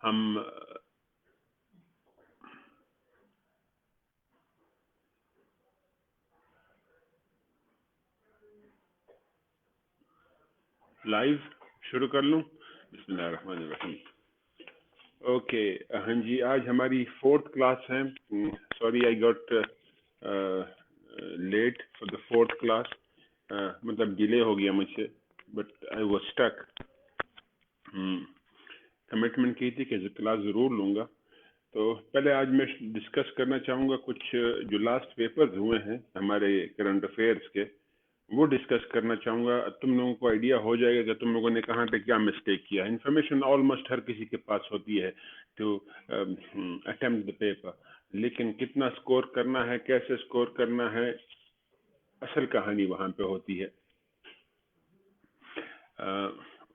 हम लाइव शुरू कर लूं? बिस्मिल्लाहिर्रहमानिर्रहीम। ओके, हाँ जी, आज हमारी 4th क्लास है। Sorry I got late for the 4th class, मतलब डिले हो गया मुझसे, but I was stuck. Commitment की थी कि क्लास ज़रूर लूँगा। तो पहले आज मैं डिस्कस करना चाहूँगा कुछ जो लास्ट पेपर्स हुए हैं हमारे करंट अफेयर्स के, वो डिस्कस करना चाहूँगा। तुम लोगों को आइडिया हो जाएगा कि तुम लोगों ने कहाँ पे क्या मिस्टेक किया है। इन्फॉर्मेशन ऑलमोस्ट हर किसी के पास होती है टू अटेम्प्ट द पेपर, लेकिन कितना स्कोर करना है, कैसे स्कोर करना है, असल कहानी वहाँ पे होती है।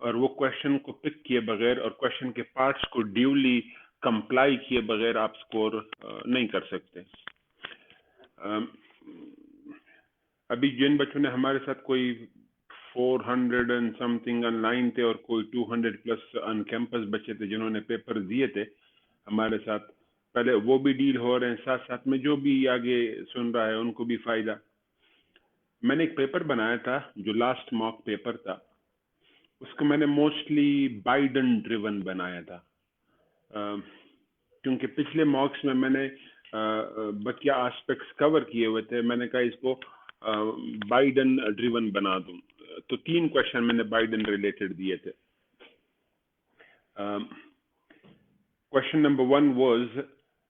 और वो क्वेश्चन को पिक किए बगैर और क्वेश्चन के पार्ट्स को ड्यूली कंप्लाई किए बगैर आप स्कोर नहीं कर सकते। अभी जिन बच्चों ने हमारे साथ कोई 400 एंड समथिंग ऑनलाइन थे और कोई 200 प्लस ऑन कैंपस बच्चे थे जिन्होंने पेपर दिए थे हमारे साथ, पहले वो भी डील हो रहे हैं, साथ साथ में जो भी आगे सुन रहा है उनको भी फायदा। मैंने एक पेपर बनाया था जो लास्ट मॉक पेपर था, उसको मैंने मोस्टली बाइडन ड्रिवन बनाया था, क्योंकि पिछले मॉक्स में मैंने बकिया एस्पेक्ट्स कवर किए हुए थे। मैंने कहा इसको बाइडन ड्रिवन बना दूं, तो 3 क्वेश्चन मैंने बाइडन रिलेटेड दिए थे। क्वेश्चन नंबर 1 वाज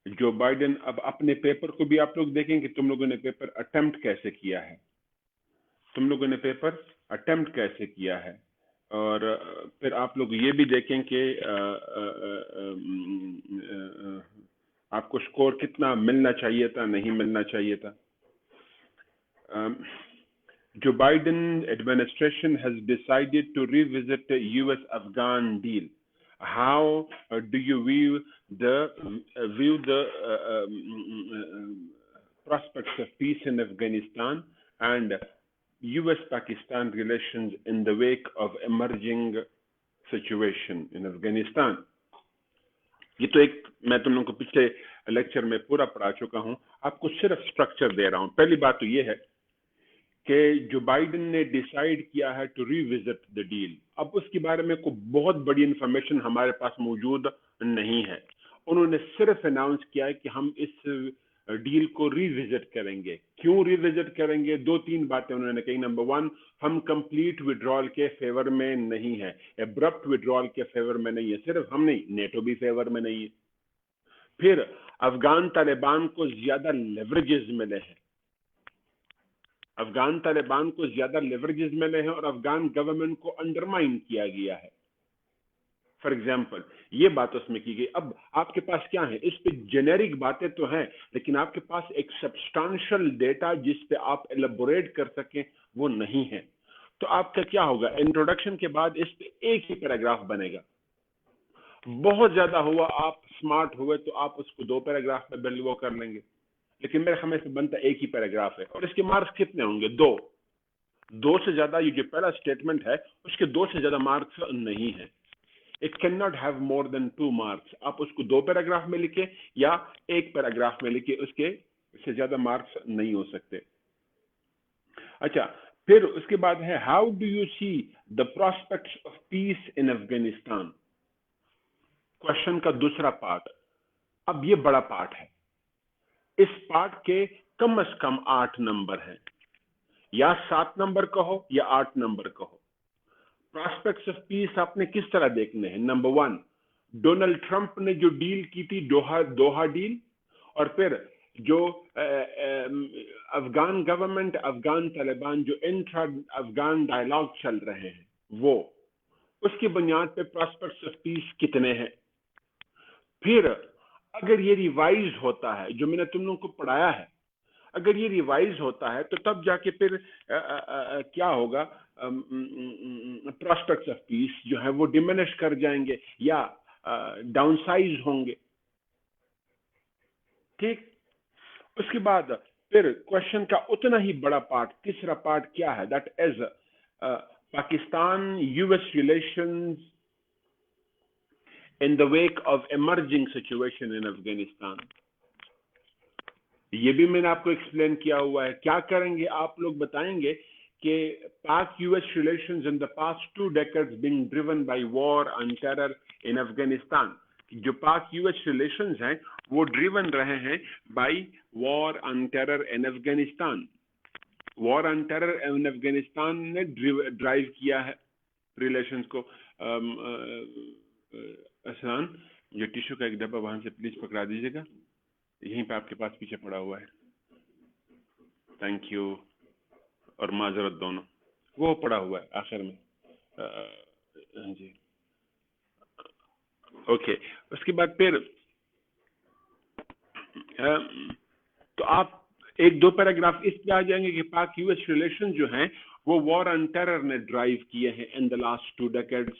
जो बाइडन, अब अपने पेपर को भी आप लोग देखें कि तुम लोगों ने पेपर अटेम्प्ट कैसे किया है, तुम लोगों ने पेपर अटेम्प्ट कैसे किया है, और फिर आप लोग ये भी देखें कि आपको स्कोर कितना मिलना चाहिए था, नहीं मिलना चाहिए था। Joe Biden administration has decided to revisit the US-Afghan deal. How do you view the prospects of peace in Afghanistan and US-Pakistan relations in the wake of emerging situation in Afghanistan? ये तो एक मैं तुम लोगों को पिछले lecture में पूरा पढ़ा चुका हूं, आपको सिर्फ स्ट्रक्चर दे रहा हूं। पहली बात तो ये है कि जो बाइडन ने डिसाइड किया है टू रिविजिट द डील, अब उसके बारे में कोई बहुत बड़ी इंफॉर्मेशन हमारे पास मौजूद नहीं है। उन्होंने सिर्फ अनाउंस किया है कि हम इस डील को रिविजिट करेंगे। क्यों रिविजिट करेंगे? 2-3 बातें उन्होंने कही। नंबर 1, हम कंप्लीट विड्रॉल के फेवर में नहीं है, एब्रप्ट विड्रॉल के फेवर में नहीं है। सिर्फ हम नहीं, नेटो भी फेवर में नहीं है। फिर अफगान तालिबान को ज्यादा लेवरेजेस मिले हैं, अफगान तालिबान को ज्यादा लेवरेजेस मिले हैं और अफगान गवर्नमेंट को अंडरमाइन किया गया है। फॉर एग्जाम्पल, ये बात उसमें की गई। अब आपके पास क्या है, इस पे जेनेरिक बातें तो हैं, लेकिन आपके पास एक सब्सटेंशियल डेटा जिस पे आप एलेबोरेट कर सकें वो नहीं है। तो आपका क्या होगा, इंट्रोडक्शन के बाद इस पे एक ही पैराग्राफ बनेगा। बहुत ज्यादा हुआ, आप स्मार्ट हुए तो आप उसको 2 पैराग्राफ में बिल्ड वो कर लेंगे, लेकिन मेरे हमें से बनता एक ही पैराग्राफ है। और इसके मार्क्स कितने होंगे? 2 से ज्यादा। ये जो पहला स्टेटमेंट है उसके 2 से ज्यादा मार्क्स नहीं है। It can not have more than 2 marks. आप उसको 2 पैराग्राफ में लिखे या 1 पैराग्राफ में लिखे, उसके से ज्यादा मार्क्स नहीं हो सकते। अच्छा, फिर उसके बाद है how do you see the prospects of peace in Afghanistan. Question का दूसरा पार्ट। अब ये बड़ा पार्ट है, इस पार्ट के कम से कम 8 नंबर हैं, या 7 नंबर कहो या 8 नंबर कहो। प्रॉस्पेक्ट्स ऑफ पीस आपने किस तरह देखने हैं? नंबर 1, डोनाल्ड ट्रंप ने जो डील की थी, दोहा डील, और फिर जो अफगान गवर्नमेंट, अफगान तालिबान जो इंट्रा अफगान डायलॉग चल रहे हैं, वो उसकी बुनियाद पे प्रॉस्पेक्ट्स ऑफ पीस कितने हैं। फिर अगर ये रिवाइज होता है, जो मैंने तुम लोगों को पढ़ाया है, अगर ये रिवाइज होता है तो तब जाके फिर क्या होगा, प्रॉस्पेक्ट्स ऑफ पीस जो है वो डिमिनिश कर जाएंगे या डाउनसाइज होंगे। ठीक, उसके बाद फिर क्वेश्चन का उतना ही बड़ा पार्ट, तीसरा पार्ट क्या है, that is Pakistan US relations in the wake of emerging situation in Afghanistan. ये भी मैंने आपको एक्सप्लेन किया हुआ है। क्या करेंगे आप लोग बताएंगे कि पाक US relations in the past 2 decades being driven by war and terror in Afghanistan. जो पाक यूएस रिलेशंस हैं वो ड्रिवन रहे हैं by war and terror in Afghanistan. War and terror in Afghanistan ने ड्राइव किया है रिलेशंस को। अहसान, जो टिश्यू का एक डब्बा वहां से प्लीज पकड़ा दीजिएगा, यहीं पे आपके पास पीछे पड़ा हुआ है। Thank you. और माजरत दोनों, वो पड़ा हुआ है आखिर में। जी ओके। उसके बाद फिर तो आप एक दो पैराग्राफ इस पे आ जाएंगे कि पाक यूएस रिलेशन जो हैं वो वॉर एंड टेरर ने ड्राइव किए हैं इन द लास्ट 2 decades।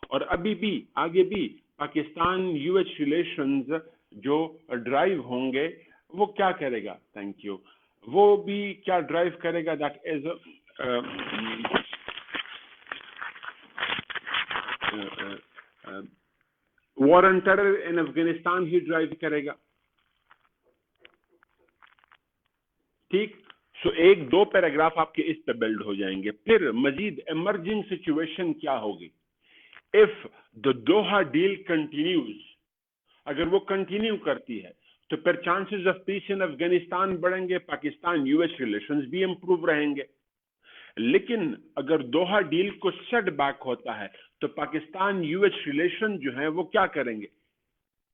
और अभी भी आगे भी पाकिस्तान यूएस रिलेशंस जो ड्राइव होंगे वो क्या करेगा, थैंक यू, वो भी क्या ड्राइव करेगा, that is war and terror in Afghanistan he drive करेगा। ठीक। सो एक दो पैराग्राफ आपके इस पे बिल्ड हो जाएंगे। फिर मजीद इमर्जिंग सिचुएशन क्या होगी if the Doha deal continues. अगर वो कंटिन्यू करती है तो फिर चांसेस ऑफ पीस इन अफगानिस्तान बढ़ेंगे, पाकिस्तान यूएस रिलेशंस भी इंप्रूव रहेंगे। लेकिन अगर दोहा डील को सेट बैक होता है तो पाकिस्तान यूएस रिलेशन जो है वो क्या करेंगे,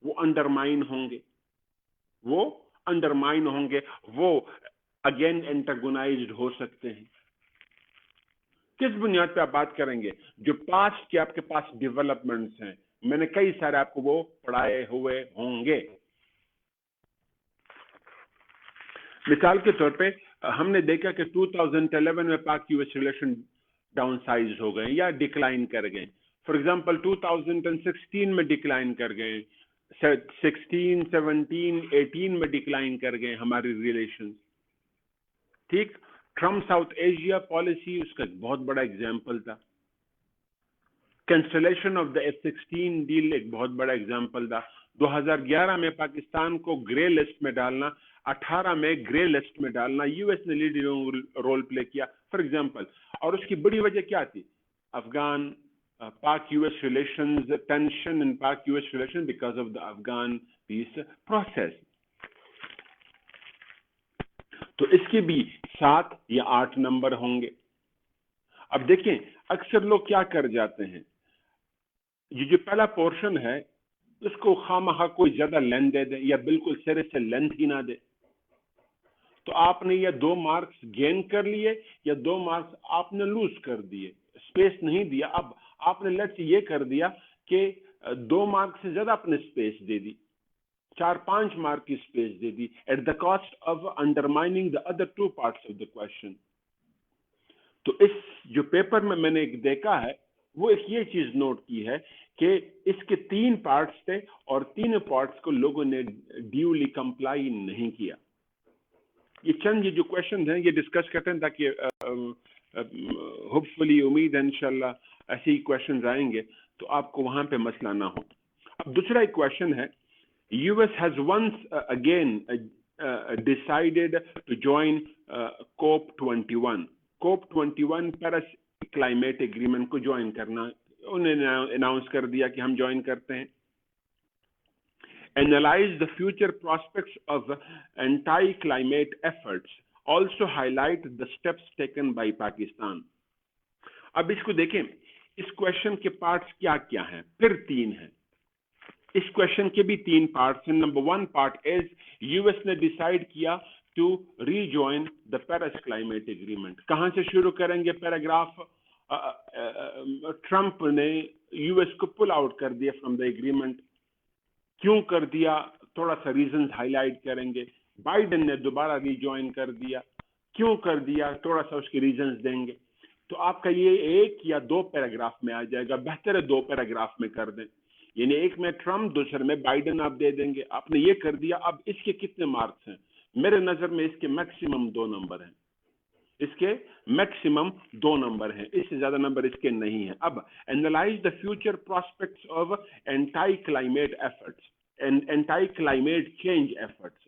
वो अंडरमाइन होंगे, वो अगेन एंटागोनाइज्ड हो सकते हैं। किस बुनियाद पे आप बात करेंगे, जो पास्ट के आपके पास डेवलपमेंट्स हैं, मैंने कई सारे आपको वो पढ़ाए हुए होंगे। मिसाल के तौर पे हमने देखा कि 2011 में पाक यूएस रिलेशन डाउन साइज हो गए या डिक्लाइन कर गए। फॉर एग्जांपल 2016 में डिक्लाइन कर गए, 16, 17, 18 में डिक्लाइन कर गए हमारे रिलेशंस। ठीक। ट्रम्प साउथ एशिया पॉलिसी उसका एक बहुत बड़ा एग्जाम्पल था। Cancellation of the F-16 deal एक बहुत बड़ा एग्जाम्पल था। 2011 में पाकिस्तान को ग्रे लिस्ट में डालना, 18 में ग्रे लिस्ट में डालना, यूएस ने लीडिंग रोल प्ले किया फॉर एग्जाम्पल। और उसकी बड़ी वजह क्या थी, अफगान पाक यूएस रिलेशंस, टेंशन इन पाक US relation because of the Afghan peace process. तो इसके भी 7 या 8 नंबर होंगे। अब देखें, अक्सर लोग क्या कर जाते हैं, ये जो पहला पोर्शन है उसको खामखा कोई ज्यादा लेंथ दे दे या बिल्कुल सिरे से लेंथ ही ना दे, तो आपने या 2 मार्क्स गेन कर लिए या 2 मार्क्स आपने लूज कर दिए, स्पेस नहीं दिया। अब आपने लेट्स ये कर दिया कि 2 मार्क्स से ज्यादा आपने स्पेस दे दी, 4-5 मार्क की space they the, at the cost of undermining the other 2 parts of the question. तो इस जो पेपर में मैंने एक देखा है वो एक ये चीज नोट की है कि इसके 3 पार्ट्स थे और 3 पार्ट्स को लोगों ने ड्यूली कंप्लाई नहीं किया। ये चंद ये जो क्वेश्चन हैं ये डिस्कस करते हैं ताकि होपफुली उम्मीद है इंशाल्लाह ऐसे ही क्वेश्चन आएंगे तो आपको वहां पे मसला ना हो। अब दूसरा एक क्वेश्चन है, US has once again decided to join COP21. COP21 Paris climate agreement को ज्वाइन करना, उन्होंने अनाउंस कर दिया कि हम ज्वाइन करते हैं। Analyze the future prospects of anti-climate efforts. Also highlight the steps taken by Pakistan. अब इसको देखें, इस क्वेश्चन के पार्ट्स क्या क्या हैं, फिर 3 हैं। इस क्वेश्चन के भी 3 पार्ट्स हैं। नंबर 1 पार्ट इज यूएस ने डिसाइड किया to rejoin the Paris climate agreement. कहां से शुरू करेंगे पैराग्राफ, ट्रंप ने यूएस को पुल आउट कर दिया फ्रॉम द एग्रीमेंट। क्यों कर दिया, थोड़ा सा रीजंस हाईलाइट करेंगे। बाइडेन ने दोबारा रीजॉइन कर दिया, क्यों कर दिया, थोड़ा सा उसके रीजंस देंगे। तो आपका ये 1 या 2 पैराग्राफ में आ जाएगा। बेहतर है 2 पैराग्राफ में कर दें, यानी एक में ट्रम्प, दूसरे में बाइडेन आप दे देंगे। आपने ये कर दिया। अब इसके कितने मार्क्स हैं, मेरे नजर में इसके मैक्सिमम 2 नंबर हैं। इसके मैक्सिमम 2 नंबर हैं, इससे ज्यादा नंबर इसके नहीं है। अब analyse the future prospects of anti climate efforts and anti climate change efforts.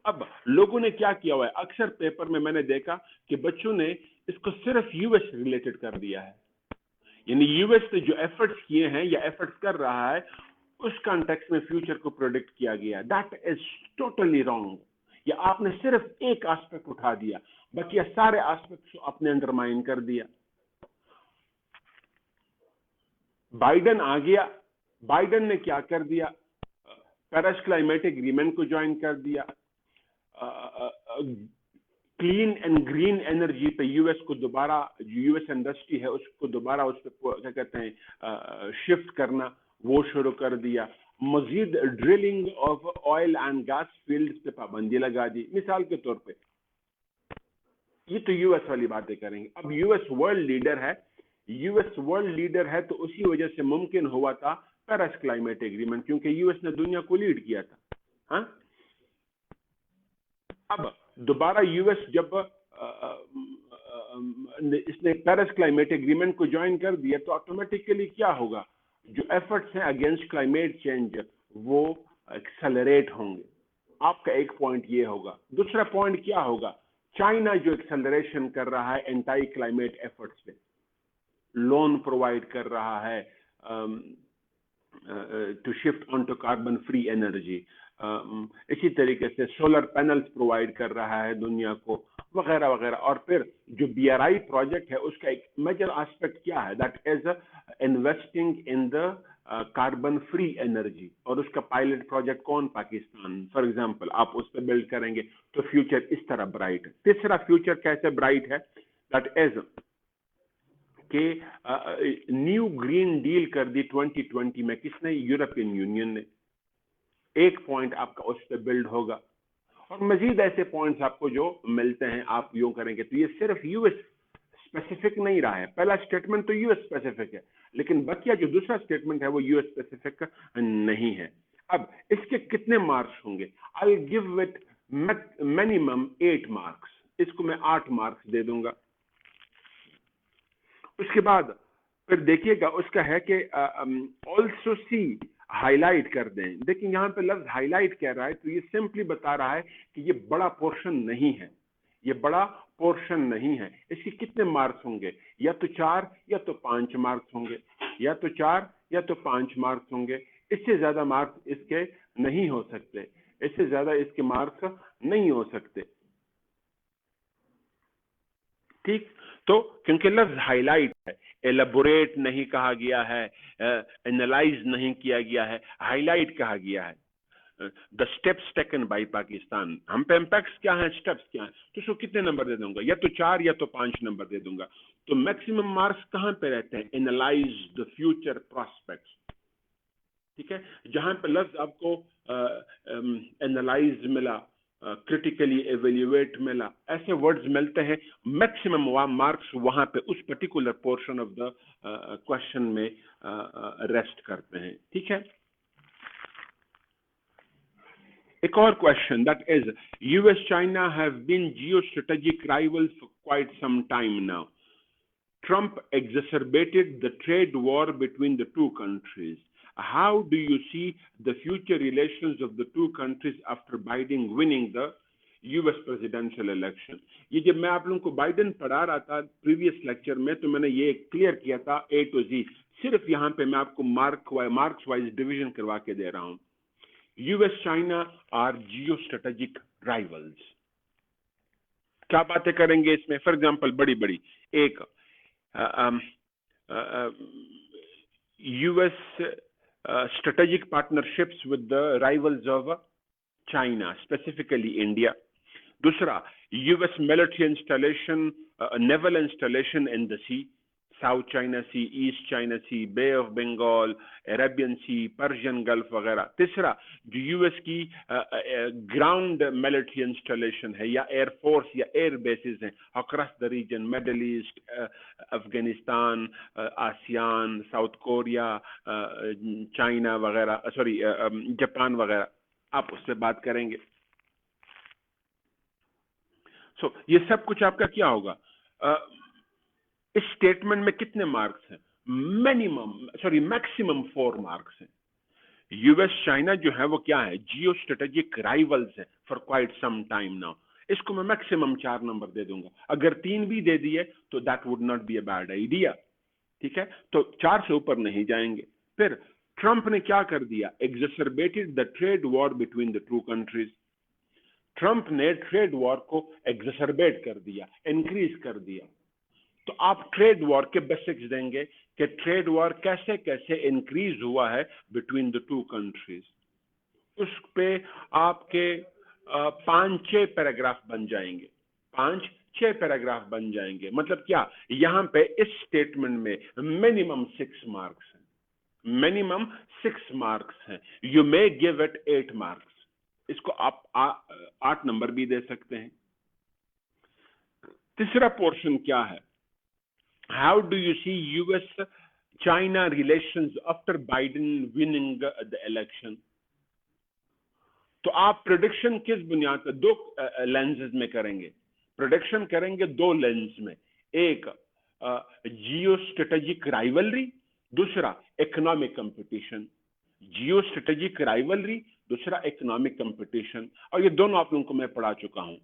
अब लोगों ने क्या किया हुआ है, अक्सर पेपर में मैंने देखा कि बच्चों ने इसको सिर्फ यूएस रिलेटेड कर दिया है, यानी यूएस ने जो एफर्ट्स किए हैं या एफर्ट्स कर रहा है उस कॉन्टेक्स्ट में फ्यूचर को प्रोडिक्ट किया गया। That is totally wrong. या आपने सिर्फ एक एस्पेक्ट उठा दिया, बाकी सारे एस्पेक्ट्स को आपने अंडरमाइन कर दिया। बाइडन आ गया, बाइडन ने क्या कर दिया, पेरिस क्लाइमेट एग्रीमेंट को ज्वाइन कर दिया, क्लीन एंड ग्रीन एनर्जी पे यूएस को दोबारा, यूएस इंडस्ट्री है उसको दोबारा उस पर क्या कहते हैं शिफ्ट करना, वो शुरू कर दिया। मजीद drilling of oil and gas fields पे पाबंदी लगा दी, मिसाल के तौर पे। ये तो यूएस वाली बातें करेंगे। अब यूएस वर्ल्ड लीडर है, यूएस वर्ल्ड लीडर है तो उसी वजह से मुमकिन हुआ था पेरिस क्लाइमेट एग्रीमेंट, क्योंकि यूएस ने दुनिया को लीड किया था। हाँ, अब दोबारा यूएस जब इसने पेरिस क्लाइमेट एग्रीमेंट को ज्वाइन कर दिया तो ऑटोमेटिकली क्या होगा, जो एफर्ट्स हैं अगेंस्ट क्लाइमेट चेंज वो एक्सेलरेट होंगे। आपका एक पॉइंट ये होगा। दूसरा पॉइंट क्या होगा, चाइना जो एक्सेलरेशन कर रहा है एंटी क्लाइमेट एफर्ट्स पे, लोन प्रोवाइड कर रहा है to shift on to carbon free energy, इसी तरीके से सोलर पैनल्स प्रोवाइड कर रहा है दुनिया को, वगैरह वगैरह। और फिर जो बीआरआई प्रोजेक्ट है उसका एक मेजर एस्पेक्ट क्या है, that is investing in the carbon free energy. और उसका पायलट प्रोजेक्ट कौन, पाकिस्तान फॉर एग्जांपल। आप उस पर बिल्ड करेंगे तो फ्यूचर इस तरह ब्राइट है। तीसरा फ्यूचर कैसे ब्राइट है, दैट इज कि न्यू ग्रीन डील कर दी 2020 में, किसने, यूरोपियन यूनियन ने। एक पॉइंट आपका उस पर बिल्ड होगा और मजीद ऐसे पॉइंट्स आपको जो मिलते हैं आप यूं करेंगे। तो ये सिर्फ यूएस स्पेसिफिक नहीं रहा है, पहला स्टेटमेंट तो यूएस स्पेसिफिक है, लेकिन बकिया जो दूसरा स्टेटमेंट है वो यूएस स्पेसिफिक नहीं है। अब इसके कितने मार्क्स होंगे, I give it minimum 8 marks, इसको मैं 8 मार्क्स दे दूंगा। उसके बाद फिर देखिएगा उसका है कि ऑल्सो सी, हाईलाइट कर दें। देखिए यहाँ पे लफ्ज हाईलाइट कह रहा है तो ये सिंपली बता रहा है कि ये बड़ा पोर्शन नहीं है, ये बड़ा पोर्शन नहीं है। इसके कितने मार्क्स होंगे, या तो 4 या तो 5 मार्क्स होंगे, या तो 4 या तो 5 मार्क्स होंगे। इससे ज्यादा मार्क्स इसके नहीं हो सकते, इससे ज्यादा इसके मार्क्स नहीं हो सकते। ठीक, तो क्योंकि लफ्ज हाईलाइट है, एलेबोरेट नहीं कहा गया है, एनालाइज नहीं किया गया है, हाईलाइट कहा गया है। The steps taken by Pakistan, हम पे इम्पैक्ट्स क्या है, स्टेप्स क्या है, तो उसको कितने नंबर दे दूंगा, या तो 4 या तो 5 नंबर दे दूंगा। तो मैक्सिमम मार्क्स कहां पे रहते हैं, एनालाइज द फ्यूचर प्रोस्पेक्ट्स। ठीक है, जहां पे लफ्ज आपको एनालाइज मिला, क्रिटिकली एवेल्युएट मिला, ऐसे वर्ड्स मिलते हैं, मैक्सिमम मार्क्स वहां पे उस particular portion of the question में रेस्ट करते हैं। ठीक है, एक और question, that is US China have been geo strategic rivals for quite some time now. Trump exacerbated the trade war between the two countries. How do you see the future relations of the two countries after Biden winning the US presidential election? ये जब मैं आप लोगों को Biden पढ़ा रहा था previous lecture में तो मैंने ये क्लियर किया था A to Z। सिर्फ यहाँ पे मैं आपको मार्क्स वाइज डिवीजन करवा के दे रहा हूँ। US China are geo strategic rivals. क्या बातें करेंगे इसमें, फॉर एग्जाम्पल बड़ी बड़ी, एक US strategic partnerships with the rivals of China, specifically India. दूसरा, US military installation, naval installation in the sea, South China Sea, East China Sea, Bay of Bengal, Arabian Sea, Persian Gulf वगैरह। तीसरा, जो US की ground military installation है या air force या air bases हैं across the region, Middle East, Afghanistan, ASEAN, South Korea, China वगैरह, sorry Japan वगैरह, आप उससे बात करेंगे। ये सब कुछ आपका क्या होगा? इस स्टेटमेंट में कितने मार्क्स हैं? मैक्सिमम 4 मार्क्स हैं। यूएस चाइना जो है वो क्या है? जियो स्ट्रेटेजिक राइवल्स है for quite some time now. इसको मैं मैक्सिमम 4 नंबर दे दूंगा। अगर 3 भी दे दिए तो that would not be a bad idea. ठीक है, तो 4 से ऊपर नहीं जाएंगे। फिर ट्रंप ने क्या कर दिया? Exacerbated the trade war between the two countries. Trump ने ट्रेड वॉर को एग्जर्बेट कर दिया, इंक्रीज कर दिया। तो आप ट्रेड वॉर के बेसिक्स देंगे कि ट्रेड वॉर कैसे कैसे इंक्रीज हुआ है बिटवीन द टू कंट्रीज। उस पे आपके 5-6 पैराग्राफ बन जाएंगे, 5-6 पैराग्राफ बन जाएंगे। मतलब क्या? यहां पे इस स्टेटमेंट में मिनिमम 6 मार्क्स हैं, मिनिमम 6 मार्क्स हैं। You may give it 8 marks. इसको आप 8 नंबर भी दे सकते हैं। तीसरा पोर्शन क्या है? How do you see US China relations after Biden winning the election? तो आप प्रोडिक्शन किस बुनियाद पर? 2 लेंसेज में करेंगे। प्रोडिक्शन करेंगे 2 लेंस में, एक जियो स्ट्रेटेजिक राइवलरी, दूसरा economic competition. Geo strategic rivalry, दूसरा इकोनॉमिक कंपटीशन। और ये दोनों आप लोगों को मैं पढ़ा चुका हूं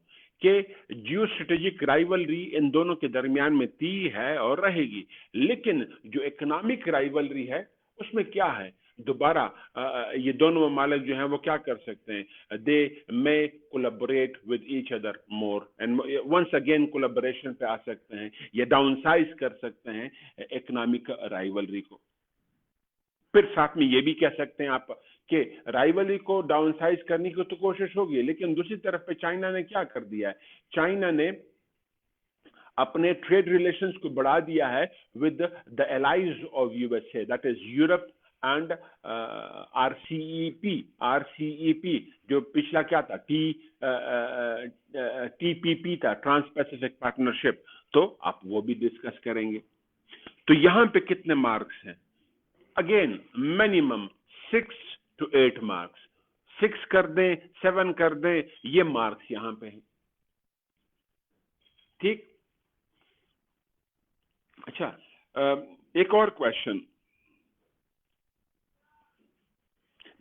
कि जियो स्ट्रेटेजिक राइवलरी इन दोनों के दरमियान में थी, है और रहेगी। लेकिन जो इकोनॉमिक राइवलरी है उसमें क्या है? दोबारा ये दोनों ममालिक जो हैं वो क्या कर सकते हैं? They may collaborate with each other more and once again collaboration पे आ सकते हैं, या डाउनसाइज कर सकते हैं इकोनॉमिक राइवलरी को। फिर साथ में ये भी कह सकते हैं आप कि राइवलरी को डाउनसाइज करने की तो कोशिश होगी, लेकिन दूसरी तरफ पे चाइना ने क्या कर दिया है? चाइना ने अपने ट्रेड रिलेशंस को बढ़ा दिया है with the allies of USA, that is Europe and RCEP, जो पिछला क्या था? टीपीपी था, ट्रांस पैसिफिक पार्टनरशिप। तो आप वो भी डिस्कस करेंगे। तो यहां पे कितने मार्क्स हैं? Again minimum 6 to 8 marks. 6 कर दें, 7 कर दें, ये मार्क्स यहां पे हैं। ठीक। अच्छा, एक और क्वेश्चन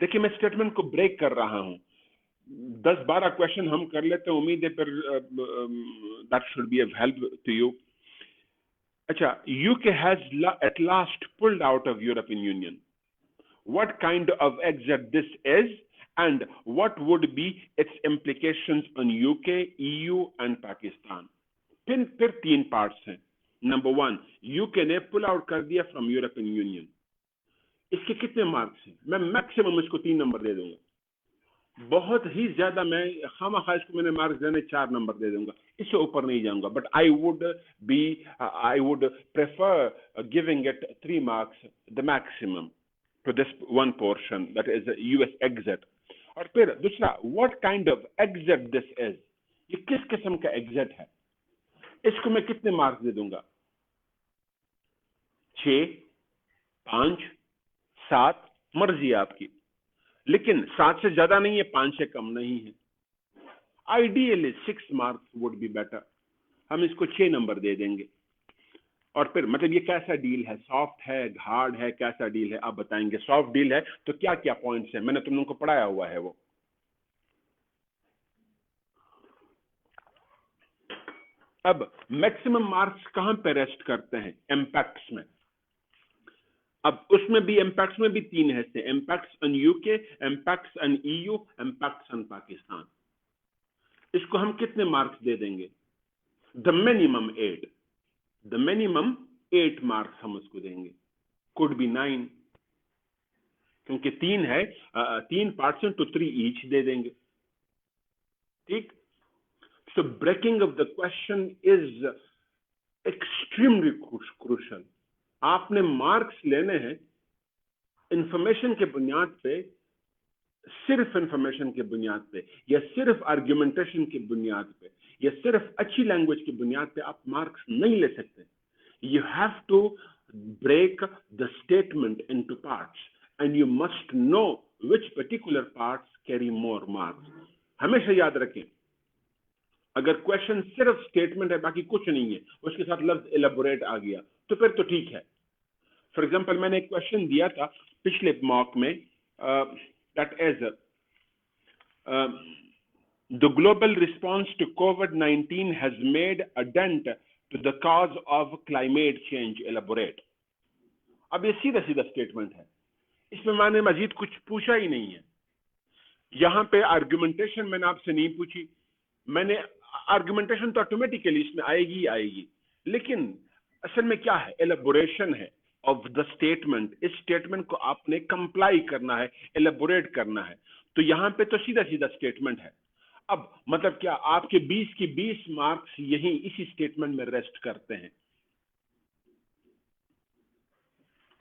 देखिए, मैं स्टेटमेंट को ब्रेक कर रहा हूं। 10-12 क्वेश्चन हम कर लेते हैं, उम्मीद है फिर that should be of help to you. अच्छा, UK has at last pulled out of European Union. What kind of exit this is, and what would be its implications on UK, EU and Pakistan? फिर 3 parts हैं। Number 1, UK ने pull out कर दिया from European union. इसके कितने marks हैं? मैं maximum इसको 3 नंबर दे दूंगा। बहुत ही ज्यादा मैं खामखा इसको मैंने मार्क्स देने 4 नंबर दे दूंगा, इससे ऊपर नहीं जाऊंगा। But I would prefer giving it 3 marks, the maximum to this one portion, that is a US exit. और फिर दूसरा, what kind of exit this is? ये किस किस्म का exit है? इसको मैं कितने मार्क्स दे दूंगा? 6, 5, 7, मर्जी है आपकी। लेकिन 7 से ज्यादा नहीं है, 5 से कम नहीं है। Ideally 6 marks would be better. हम इसको 6 नंबर दे देंगे। और फिर मतलब ये कैसा डील है? सॉफ्ट है, हार्ड है, कैसा डील है? आप बताएंगे। सॉफ्ट डील है तो क्या क्या पॉइंट्स हैं? मैंने तुम लोगों को पढ़ाया हुआ है वो। अब मैक्सिमम मार्क्स कहां पे रेस्ट करते हैं? इम्पैक्ट्स में। अब उसमें भी इम्पैक्ट्स में भी 3 हिस्से, impacts on UK, impacts on EU, impacts on Pakistan. इसको हम कितने मार्क्स दे देंगे? द मिनिमम 8 मार्क्स हम उसको देंगे। कुड बी 9, क्योंकि 3 है, 3 पार्ट्स हैं तो 3 ईच दे देंगे। ठीक। So breaking of the question is extremely crucial. आपने मार्क्स लेने हैं इंफॉर्मेशन के बुनियाद पे, सिर्फ इंफॉर्मेशन के बुनियाद पे, या सिर्फ आर्ग्यूमेंटेशन की बुनियाद पे, या सिर्फ अच्छी लैंग्वेज की बुनियाद पे आप मार्क्स नहीं ले सकते। You have to break the statement into parts and you must know which particular parts carry more marks. हमेशा याद रखें, अगर क्वेश्चन सिर्फ स्टेटमेंट है बाकी कुछ नहीं है, उसके साथ लफ्ज एलेबोरेट आ गया तो फिर तो ठीक है। फॉर एग्जाम्पल मैंने एक क्वेश्चन दिया था पिछले मॉक में, that is the global response to COVID-19 has made a dent to the cause of climate change. Elaborate. अब ये सीधा सीधा स्टेटमेंट है, इसमें मैंने मजीद कुछ पूछा ही नहीं है। यहां पे आर्गुमेंटेशन मैंने आपसे नहीं पूछी, मैंने आर्गुमेंटेशन तो ऑटोमेटिकली इसमें आएगी ही आएगी, लेकिन असल में क्या है, एलेबोरेशन है ऑफ द स्टेटमेंट। इस स्टेटमेंट को आपने कंप्लाई करना है, एलेबोरेट करना है। तो यहां पे तो सीधा सीधा स्टेटमेंट है। अब मतलब क्या, आपके 20 की 20 मार्क्स यही इसी स्टेटमेंट में रेस्ट करते हैं।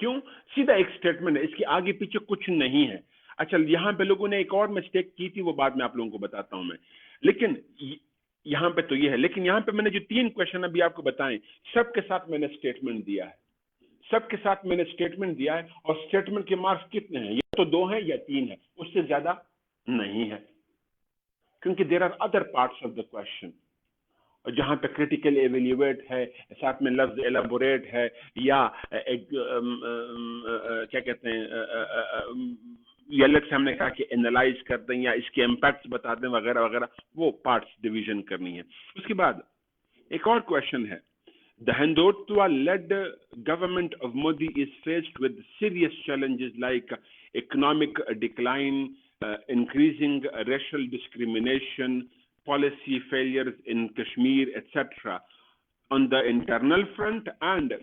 क्यों? सीधा एक स्टेटमेंट है, इसके आगे पीछे कुछ नहीं है। अच्छा, यहां पे लोगों ने एक और मिस्टेक की थी, वो बाद में आप लोगों को बताता हूं मैं, लेकिन यहां पे तो ये है। लेकिन यहां पे मैंने जो 3 क्वेश्चन अभी आपको बताएं, सबके साथ मैंने स्टेटमेंट दिया है, सबके साथ मैंने स्टेटमेंट दिया है। और स्टेटमेंट के मार्क्स कितने हैं? या तो 2 हैं या 3 है, उससे ज्यादा नहीं है, क्योंकि there are other parts of the question जहां पे क्रिटिकल एवेल्युएट है, साथ में लफ्ज एलाबोरेट है, या एक क्या कहते हैं, या लेट्स हमने कहा कि एनालाइज कर दें या इसके इम्पैक्ट्स बता दें वगैरह वगैरह, वो पार्ट्स डिवीजन करनी है। उसके बाद एक और क्वेश्चन है, the Hindutva led government of Modi is faced with serious challenges like economic decline, increasing racial discrimination, policy failures in Kashmir, etc. On the internal front, and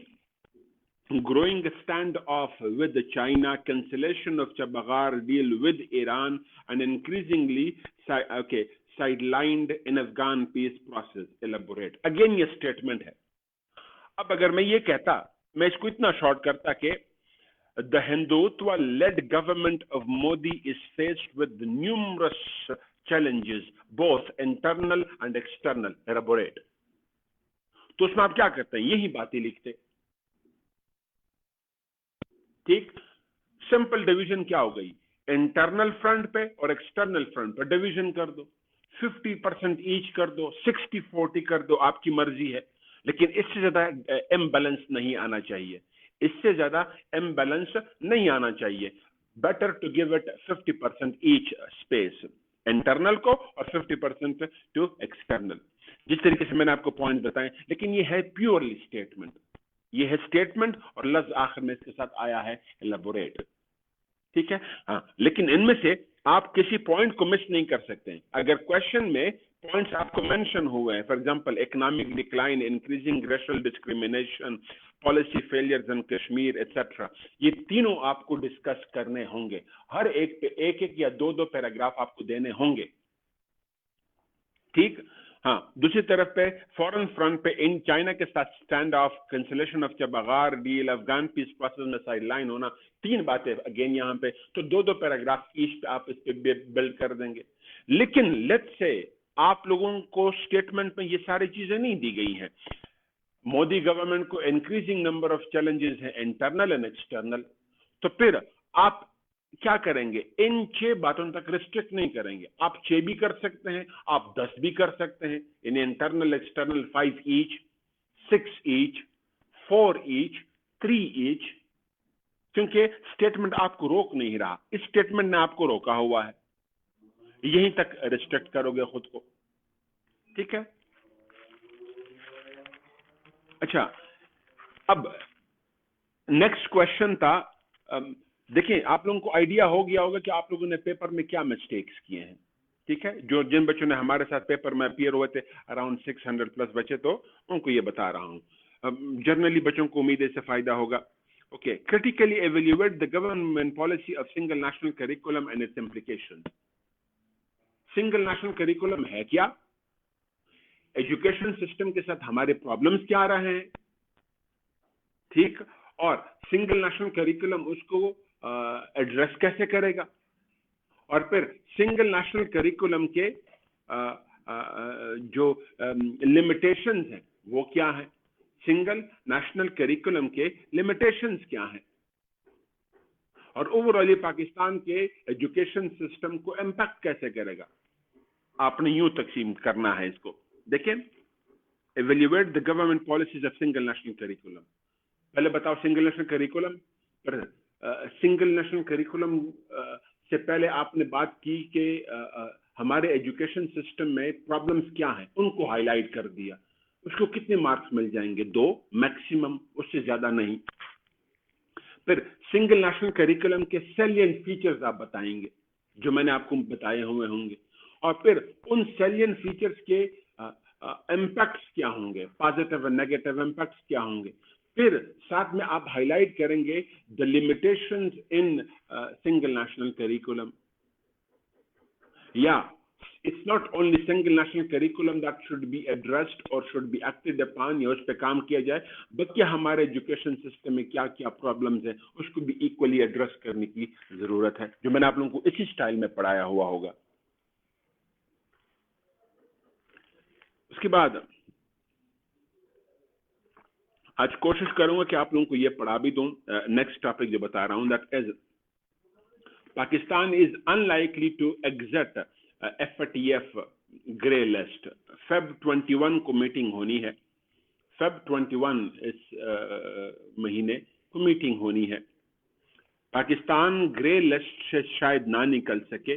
growing standoff with China, cancellation of Chabahar deal with Iran, and increasingly sidelined in Afghan peace process. Elaborate. Again, ये statement है। अब अगर मैं ये कहता, मैं इसको इतना शॉर्ट करता कि the Hindutva led government of Modi is faced with numerous challenges, both internal and external. Elaborate. तो उसमें आप क्या करते हैं? यही बातें लिखते। ठीक, सिंपल डिवीजन क्या हो गई, इंटरनल फ्रंट पे और एक्सटर्नल फ्रंट पे डिवीजन कर दो, 50% ईच कर दो, 60-40 कर दो, आपकी मर्जी है। लेकिन इससे ज्यादा इम्बैलेंस नहीं आना चाहिए, इससे ज्यादा इम्बैलेंस नहीं आना चाहिए। Better to give it 50% each space internal को और 50% टू एक्सटर्नल, जिस तरीके से मैंने आपको पॉइंट बताए। लेकिन ये है प्योरली स्टेटमेंट, ये है स्टेटमेंट, और लफ्ज आखिर में इसके साथ आया है एलेबोरेट। ठीक है, हाँ, लेकिन इनमें से आप किसी पॉइंट को मिस नहीं कर सकते हैं। अगर क्वेश्चन में पॉइंट्स आपको मेंशन हुए हैं, for example economic decline, increasing racial discrimination, policy failures in Kashmir etcetera, ये तीनों आपको डिस्कस करने होंगे। हर एक पे एक एक या दो दो पैराग्राफ आपको देने होंगे। ठीक, हाँ, दूसरी तरफ पे फॉरेन फ्रंट पे इन चाइना के साथ stand off, cancellation of Chabahar deal, Afghan peace process में साइडलाइन होना, 3 बातें अगेन यहाँ पे, तो 2-2 पैराग्राफ ईच आप इस पे बिल्ड कर देंगे। लेकिन लेट्स से आप लोगों को स्टेटमेंट में ये सारी चीजें नहीं दी गई हैं। मोदी गवर्नमेंट को इंक्रीजिंग नंबर ऑफ चैलेंजेस है, इंटरनल एंड एक्सटर्नल, तो फिर आप क्या करेंगे? इन 6 बातों तक रिस्ट्रिक्ट नहीं करेंगे। आप 6 भी कर सकते हैं, आप 10 भी कर सकते हैं। In internal external 5 each, 6 each, 4 each, 3 each, क्योंकि स्टेटमेंट आपको रोक नहीं रहा, इस स्टेटमेंट ने आपको रोका हुआ है, यहीं तक रिस्ट्रिक्ट करोगे खुद को। ठीक है, अच्छा, अब नेक्स्ट क्वेश्चन था, देखिए आप लोगों को आइडिया हो गया होगा कि आप लोगों ने पेपर में क्या मिस्टेक्स किए हैं। ठीक है, जो जिन बच्चों ने हमारे साथ पेपर में अपीयर हुए थे, अराउंड 600 प्लस बच्चे, तो उनको ये बता रहा हूँ। जनरली बच्चों को उम्मीद है इससे फायदा होगा। Okay, critically evaluate the government policy of single national curriculum and it's implications. Single national curriculum है क्या? एजुकेशन सिस्टम के साथ हमारे प्रॉब्लम्स क्या आ रहे हैं? ठीक, और सिंगल नेशनल करिकुलम उसको एड्रेस कैसे करेगा? और फिर सिंगल नेशनल करिकुलम के जो लिमिटेशंस हैं वो क्या है? सिंगल नेशनल करिकुलम के लिमिटेशंस क्या हैं? और ओवरऑल पाकिस्तान के एजुकेशन सिस्टम को इम्पैक्ट कैसे करेगा? आपने यूं तकसीम करना है इसको, देखिए, evaluate the government policies of single national curriculum. पहले बताओ सिंगल नेशनल करिकुलम, पर सिंगल नेशनल करिकुलम से पहले आपने बात की कि हमारे एजुकेशन सिस्टम में प्रॉब्लम्स क्या हैं, उनको हाईलाइट कर दिया। उसको कितने मार्क्स मिल जाएंगे? 2 मैक्सिमम, उससे ज्यादा नहीं। फिर सिंगल नेशनल करिकुलम के सैलिएंट फीचर्स आप बताएंगे जो मैंने आपको बताए हुए होंगे, और फिर उन सैलिएंट फीचर्स के इम्पैक्ट्स क्या होंगे, पॉजिटिव और नेगेटिव इम्पैक्ट्स क्या होंगे। फिर साथ में आप हाईलाइट करेंगे the limitations in single national curriculum, या it's not only single national curriculum that should be addressed or should be acted upon, या उस पर काम किया जाए, बल्कि हमारे एजुकेशन सिस्टम में क्या क्या प्रॉब्लम्स है उसको भी इक्वली एड्रेस करने की जरूरत है, जो मैंने आप लोगों को इसी स्टाइल में पढ़ाया हुआ होगा। उसके बाद आज कोशिश करूंगा कि आप लोगों को ये पढ़ा भी दूं। नेक्स्ट टॉपिक जो बता रहा हूं, that is Pakistan is unlikely to exit FATF grey list. Feb 21 को मीटिंग होनी है, Feb 21 इस महीने को मीटिंग होनी है। पाकिस्तान ग्रे लिस्ट से शायद ना निकल सके,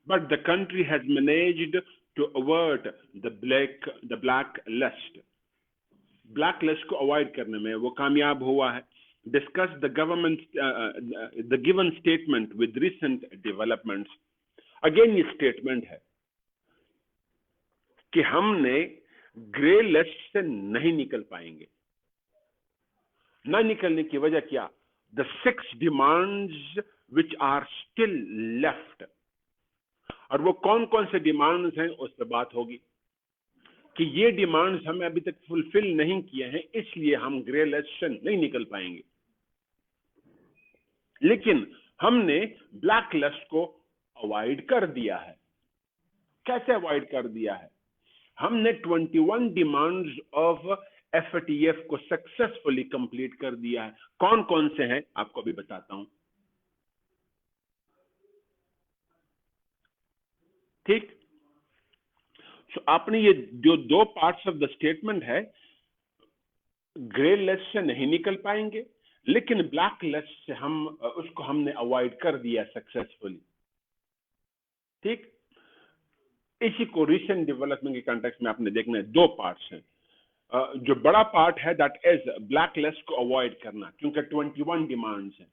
but the country has managed to avert the black list. Black list को अवॉइड करने में वो कामयाब हुआ है। Discuss the government the given statement with recent developments. Again ये स्टेटमेंट है कि हमने ग्रे लिस्ट से नहीं निकल पाएंगे। ना निकलने की वजह क्या? The 6 demands which are still left. और वो कौन कौन से डिमांड्स हैं उस पर बात होगी कि ये डिमांड्स हमें अभी तक फुलफिल नहीं किए हैं, इसलिए हम ग्रे लिस्ट से नहीं निकल पाएंगे। लेकिन हमने ब्लैक लिस्ट को अवॉइड कर दिया है। कैसे अवॉइड कर दिया है? हमने 21 डिमांड्स ऑफ FATF को सक्सेसफुली कंप्लीट कर दिया है। कौन कौन से हैं आपको भी बताता हूं, ठीक? तो आपने ये जो 2 पार्ट्स ऑफ द स्टेटमेंट है, ग्रे लिस्ट से नहीं निकल पाएंगे, लेकिन ब्लैक लिस्ट से हम उसको हमने अवॉइड कर दिया सक्सेसफुली, ठीक? इसी को रिसेंट डेवलपमेंट के कॉन्टेक्स्ट में आपने देखना है। 2 पार्ट्स हैं। जो बड़ा पार्ट है दैट इज ब्लैक लिस्ट को अवॉइड करना, क्योंकि 21 डिमांड्स हैं।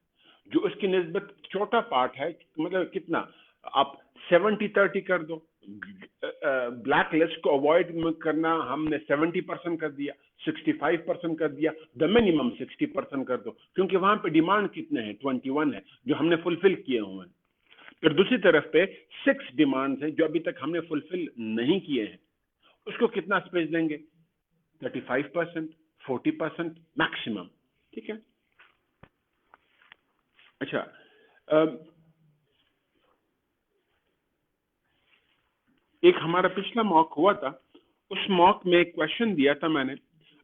जो उसकी निस्बत छोटा पार्ट है, मतलब कितना, आप 70-30 कर दो। ब्लैक लिस्ट को अवॉइड करना हमने 70% कर दिया, 65% कर दिया, द मिनिमम 60% कर दो, क्योंकि वहां पे डिमांड कितने हैं? 21 है जो हमने फुलफिल किए हुए हैं। फिर दूसरी तरफ पे 6 डिमांड्स हैं जो अभी तक हमने फुलफिल नहीं किए हैं, उसको कितना स्पेस देंगे? 35%, 40% मैक्सिमम, ठीक है? अच्छा, एक हमारा पिछला मॉक हुआ था, उस मॉक में एक क्वेश्चन दिया था मैंने,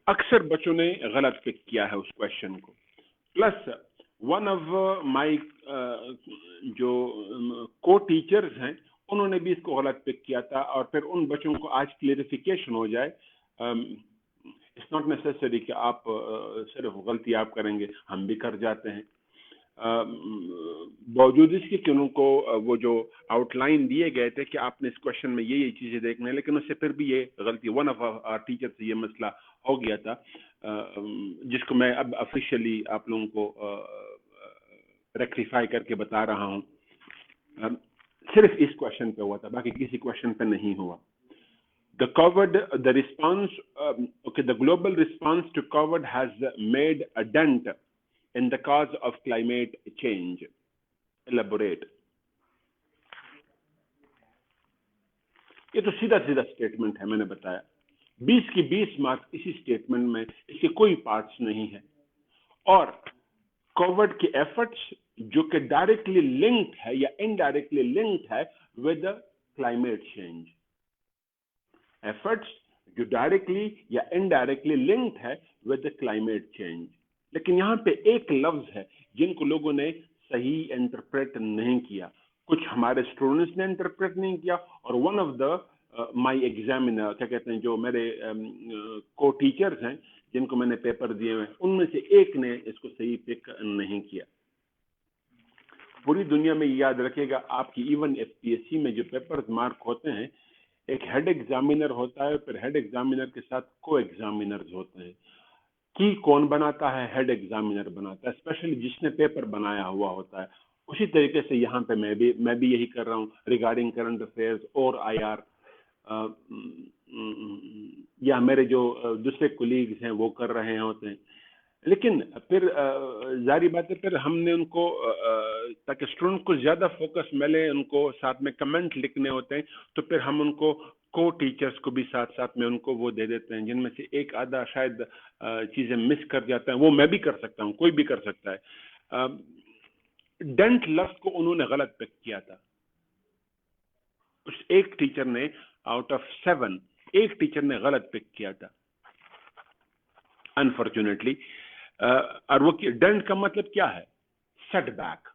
अक्सर बच्चों ने गलत पिक किया है उस क्वेश्चन को। प्लस वन ऑफ माय जो को टीचर्स हैं उन्होंने भी इसको गलत पिक किया था, और फिर उन बच्चों को आज क्लियरिफिकेशन हो जाए। इट्स नॉट नेसेसरी कि आप सिर्फ गलती आप करेंगे, हम भी कर जाते हैं। बावजूद इसके कि उनको वो जो आउटलाइन दिए गए थे कि आपने इस क्वेश्चन में ये चीजें देखना है, लेकिन उससे फिर भी ये गलती, वन ऑफ आवर टीचर से ये मसला हो गया था, जिसको मैं अब ऑफिशियली आप लोगों को रेक्टिफाई करके बता रहा हूं। सिर्फ इस क्वेश्चन पे हुआ था, बाकी किसी क्वेश्चन पे नहीं हुआ। The global response to COVID has made a dent in the cause of climate change. Elaborate. ये तो सीधा सीधा स्टेटमेंट है, मैंने बताया 20 की 20 मार्क्स इसी स्टेटमेंट में, इसके कोई पार्ट्स नहीं है। और कोविड के एफर्ट्स जो कि डायरेक्टली लिंक्ड है या इनडायरेक्टली लिंक्ड है विद क्लाइमेट चेंज, एफर्ट्स जो डायरेक्टली या इनडायरेक्टली लिंक्ड है विद क्लाइमेट चेंज। लेकिन यहाँ पे एक लफ्ज है जिनको लोगों ने सही इंटरप्रेट नहीं किया, कुछ हमारे स्टूडेंट्स ने इंटरप्रेट नहीं किया, और one of the my examiner, क्या कहते हैं, जो मेरे को टीचर्स हैं जिनको मैंने पेपर दिए हुए, उनमें से एक ने इसको सही पिक नहीं किया। पूरी दुनिया में याद रखिएगा, आपकी इवन एफपीएससी में जो पेपर्स मार्क होते हैं, एक हेड एग्जामिनर होता है, फिर हेड एग्जामिनर के साथ को एग्जामिनर्स होते हैं। की कौन बनाता है? हेड एग्जामिनर बनाता है, स्पेशली जिसने पेपर बनाया हुआ होता है। उसी तरीके से यहाँ पे मैं भी यही कर रहा हूँ रिगार्डिंग करंट अफेयर्स और आईआर, या मेरे जो दूसरे कोलीग्स हैं वो कर रहे होते हैं। लेकिन फिर जारी बात है, फिर हमने उनको ताकि स्टूडेंट को ज्यादा फोकस मिले, उनको साथ में कमेंट लिखने होते हैं, तो फिर हम उनको को टीचर्स को भी साथ साथ में उनको वो दे देते हैं, जिनमें से एक आधा शायद चीजें मिस कर जाता है। वो मैं भी कर सकता हूँ, कोई भी कर सकता है। डेंट लफ्ज को उन्होंने गलत पिक किया था। उस एक टीचर ने आउट ऑफ 7 एक टीचर ने गलत पिक किया था अनफॉर्चुनेटली। और वो डेंट का मतलब क्या है? सेटबैक।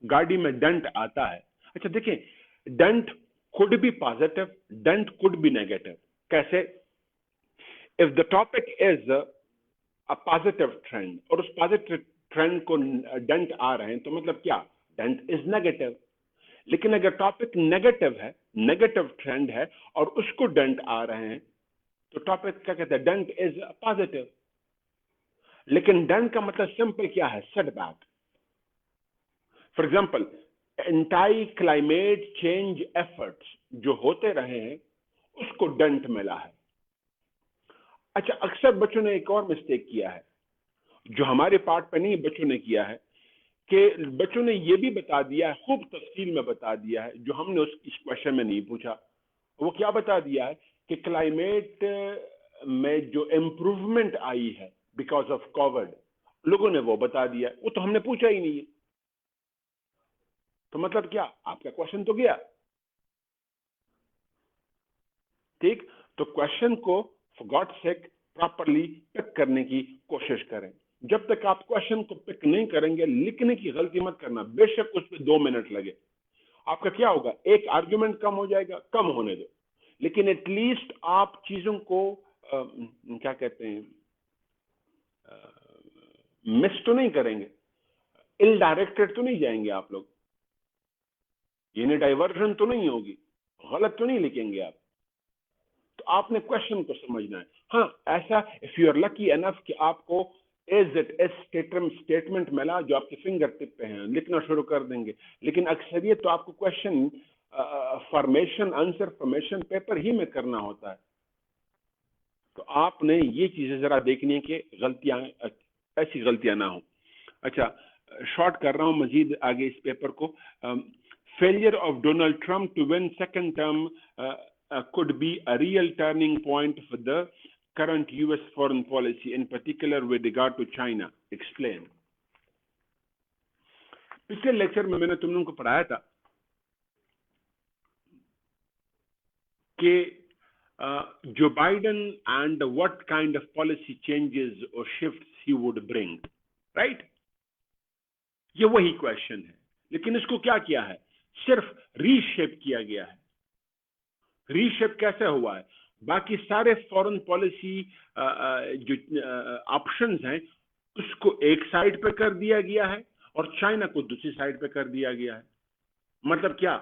गाड़ी में डेंट आता है। अच्छा देखिए, dent could be positive, dent could be negative. कैसे? If the topic is a positive trend और उस positive trend को dent आ रहे हैं, तो मतलब क्या? Dent is negative. लेकिन अगर टॉपिक नेगेटिव है, नेगेटिव ट्रेंड है और उसको डेंट आ रहे हैं, तो टॉपिक क्या कहते हैं? Dent is positive. लेकिन डेंट का मतलब सिंपल क्या है? Setback. For example, anti climate change efforts जो होते रहे हैं, उसको डेंट मिला है। अच्छा, अक्सर बच्चों ने एक और मिस्टेक किया है, जो हमारे पार्ट पे नहीं, बच्चों ने किया है, कि बच्चों ने ये भी बता दिया है, खूब तफसील में बता दिया है, जो हमने इस क्वेश्चन में नहीं पूछा। वो क्या बता दिया है कि क्लाइमेट में जो इम्प्रूवमेंट आई है बिकॉज ऑफ कोविड, लोगों ने वो बता दिया। वो तो हमने पूछा ही नहीं है। तो मतलब क्या? आपका क्वेश्चन तो गया। ठीक, तो क्वेश्चन को for God sake properly pick करने की कोशिश करें। जब तक आप क्वेश्चन को पिक नहीं करेंगे, लिखने की गलती मत करना, बेशक उस पर 2 मिनट लगे। आपका क्या होगा? एक आर्ग्यूमेंट कम हो जाएगा, कम होने दो, लेकिन एटलीस्ट आप चीजों को क्या कहते हैं, मिस तो नहीं करेंगे, इनडायरेक्टेड तो नहीं जाएंगे आप लोग, यानी डाइवर्जन तो नहीं होगी, गलत तो नहीं लिखेंगे आप। तो आपने क्वेश्चन को समझना है। हाँ, ऐसा if you are lucky enough कि आपको एज इट एज स्टेटमेंट मिला जो आपके फिंगर टिप पे हैं, लिखना शुरू कर देंगे। लेकिन अक्सरियत तो आपको question formation, answer formation paper ही में करना होता है। तो आपने ये चीजें जरा देखनी है कि गलतियां, ऐसी गलतियां ना हो। अच्छा, शॉर्ट कर रहा हूं मजीद आगे इस पेपर को। Failure of Donald Trump to win second term could be a real turning point for the current US foreign policy, in particular with regard to China. Explain. पिछले लेक्चर में मैंने तुम लोगों को पढ़ाया था कि Joe Biden and what kind of policy changes or shifts he would bring, right? ये वही क्वेश्चन है, लेकिन इसको क्या किया है? सिर्फ रीशेप किया गया है। रीशेप कैसे हुआ है? बाकी सारे फॉरेन पॉलिसी जो ऑप्शंस हैं, उसको एक साइड पे कर दिया गया है और चाइना को दूसरी साइड पे कर दिया गया है। मतलब क्या?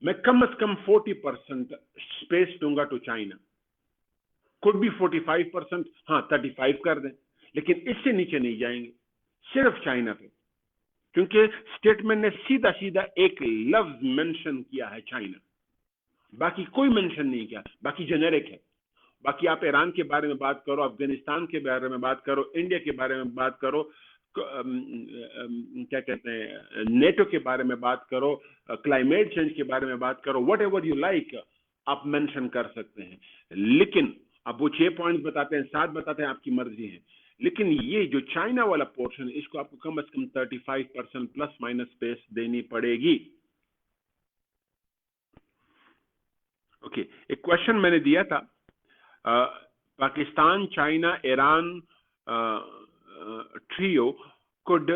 मैं कम से कम 40% स्पेस दूंगा टू चाइना, कुड भी 45%, हाँ 35 कर दें, लेकिन इससे नीचे नहीं जाएंगे, सिर्फ चाइना पे। क्योंकि स्टेटमेंट ने सीधा सीधा एक लफ्ज मेंशन किया है, चाइना, बाकी कोई मेंशन नहीं किया, बाकी जेनेरिक है। बाकी आप ईरान के बारे में बात करो, अफगानिस्तान के बारे में बात करो, इंडिया के बारे में बात करो, क्या कहते हैं, नेटो के बारे में बात करो, क्लाइमेट चेंज के बारे में बात करो, वट एवर यू लाइक आप मेंशन कर सकते हैं। लेकिन अब वो 6 पॉइंट बताते हैं, 7 बताते हैं, आपकी मर्जी है। लेकिन ये जो चाइना वाला पोर्शन, इसको आपको कम से कम 35% प्लस माइनस स्पेस देनी पड़ेगी। ओके, एक क्वेश्चन मैंने दिया था, Pakistan, China, Iran trio could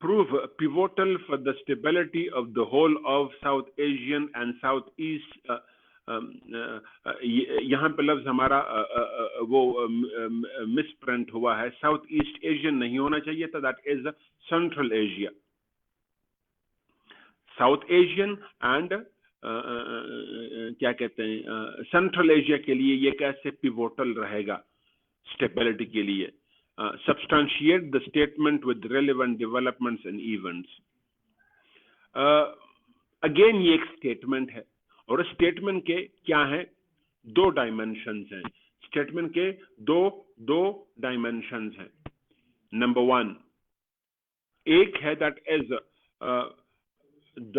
prove pivotal for the stability of the whole of South Asian and Southeast यहाँ पे लफ्ज हमारा वो मिस प्रिंट हुआ है, साउथ ईस्ट एशियन नहीं होना चाहिए था, that is central Asia. South Asian and क्या कहते हैं, सेंट्रल एशिया के लिए ये कैसे पिवोटल रहेगा स्टेबिलिटी के लिए। Substantiate the statement with relevant developments and events. Again ये एक स्टेटमेंट है, और स्टेटमेंट के क्या है, दो डायमेंशंस हैं। स्टेटमेंट के दो डायमेंशंस हैं। नंबर वन, एक है that is the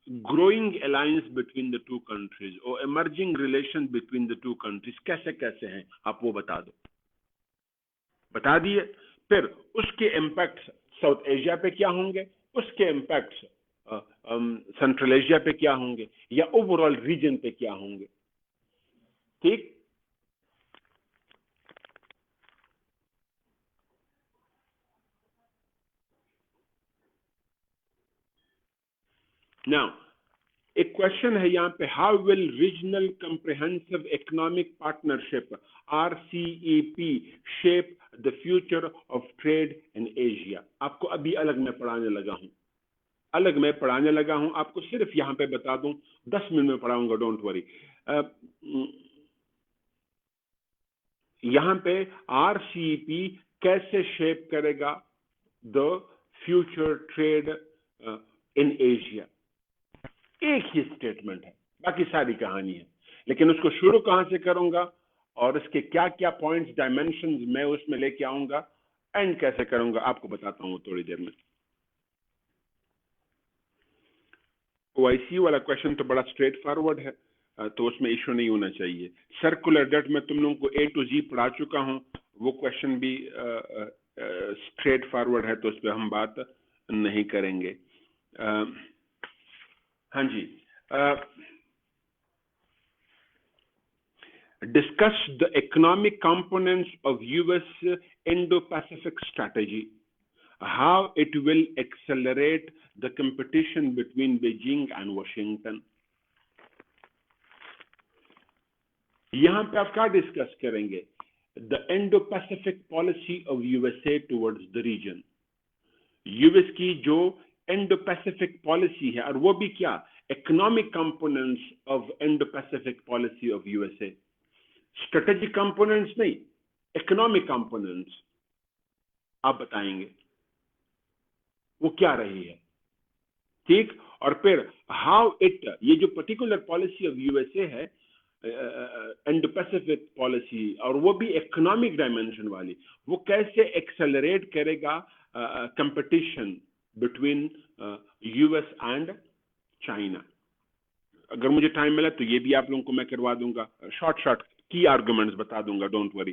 growing alliance between the two countries और emerging relation between the two countries कैसे कैसे हैं, आप वो बता दो, बता दिए। फिर उसके इम्पैक्ट साउथ एशिया पे क्या होंगे, उसके इम्पैक्ट सेंट्रल एशिया पे क्या होंगे, या ओवरऑल रीजन पे क्या होंगे। ठीक, नाउ एक क्वेश्चन है यहाँ पे, how will regional comprehensive economic partnership RCEP shape the future of trade in Asia. आपको अभी अलग मैं पढ़ाने लगा हूं, आपको सिर्फ यहाँ पे बता दूं, 10 मिनट में पढ़ाऊंगा, डोंट वरी। यहाँ पे RCEP कैसे शेप करेगा the future trade in Asia, एक ही स्टेटमेंट है, बाकी सारी कहानी है। लेकिन उसको शुरू कहां से करूंगा और इसके क्या क्या पॉइंट्स, डायमेंशंस मैं उसमें लेके आऊंगा, एंड कैसे करूंगा, आपको बताता हूं थोड़ी देर में। OIC वाला क्वेश्चन तो बड़ा स्ट्रेट फॉरवर्ड है, तो उसमें इश्यू नहीं होना चाहिए। सर्कुलर डेट में तुम लोगों को A to Z पढ़ा चुका हूं, वो क्वेश्चन भी स्ट्रेट फॉरवर्ड है, तो उस पर हम बात नहीं करेंगे। हाँ जी, discuss the economic components of US Indo-Pacific strategy, how it will accelerate the competition between Beijing and Washington। यहां पे आप क्या डिस्कस करेंगे, the Indo-Pacific policy of USA towards the region। US की जो इंडो पैसिफिक पॉलिसी है, और वो भी क्या, economic components of Indo Pacific policy of USA, strategic components नहीं, इकोनॉमिक कंपोनेंट्स आप बताएंगे वो क्या रही है। ठीक, और फिर हाउ इट, ये जो पर्टिकुलर पॉलिसी ऑफ यूएसए है इंडो पैसिफिक पॉलिसी, और वो भी इकोनॉमिक डायमेंशन वाली, वो कैसे एक्सेलरेट करेगा competition between US and China. अगर मुझे टाइम मिला तो ये भी आप लोगों को मैं करवा दूंगा, शॉर्ट की आर्गुमेंट्स बता दूंगा, डोंट वरी।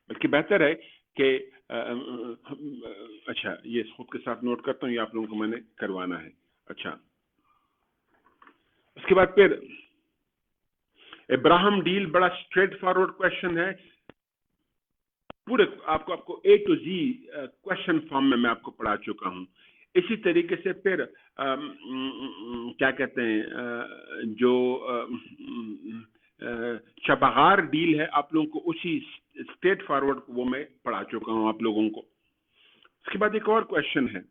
बल्कि बेहतर है कि अच्छा, ये खुद के साथ नोट करता हूँ, ये आप लोगों को मैंने करवाना है। अच्छा, उसके बाद फिर इब्राहिम डील, बड़ा स्ट्रेट फॉरवर्ड क्वेश्चन है, पूरे आपको A to Z question form में मैं आपको पढ़ा चुका हूं। इसी तरीके से फिर क्या कहते हैं, जो चबहार डील है, आप लोगों को उसी स्ट्रेट फॉरवर्ड वो मैं पढ़ा चुका हूं आप लोगों को। उसके बाद एक और क्वेश्चन है,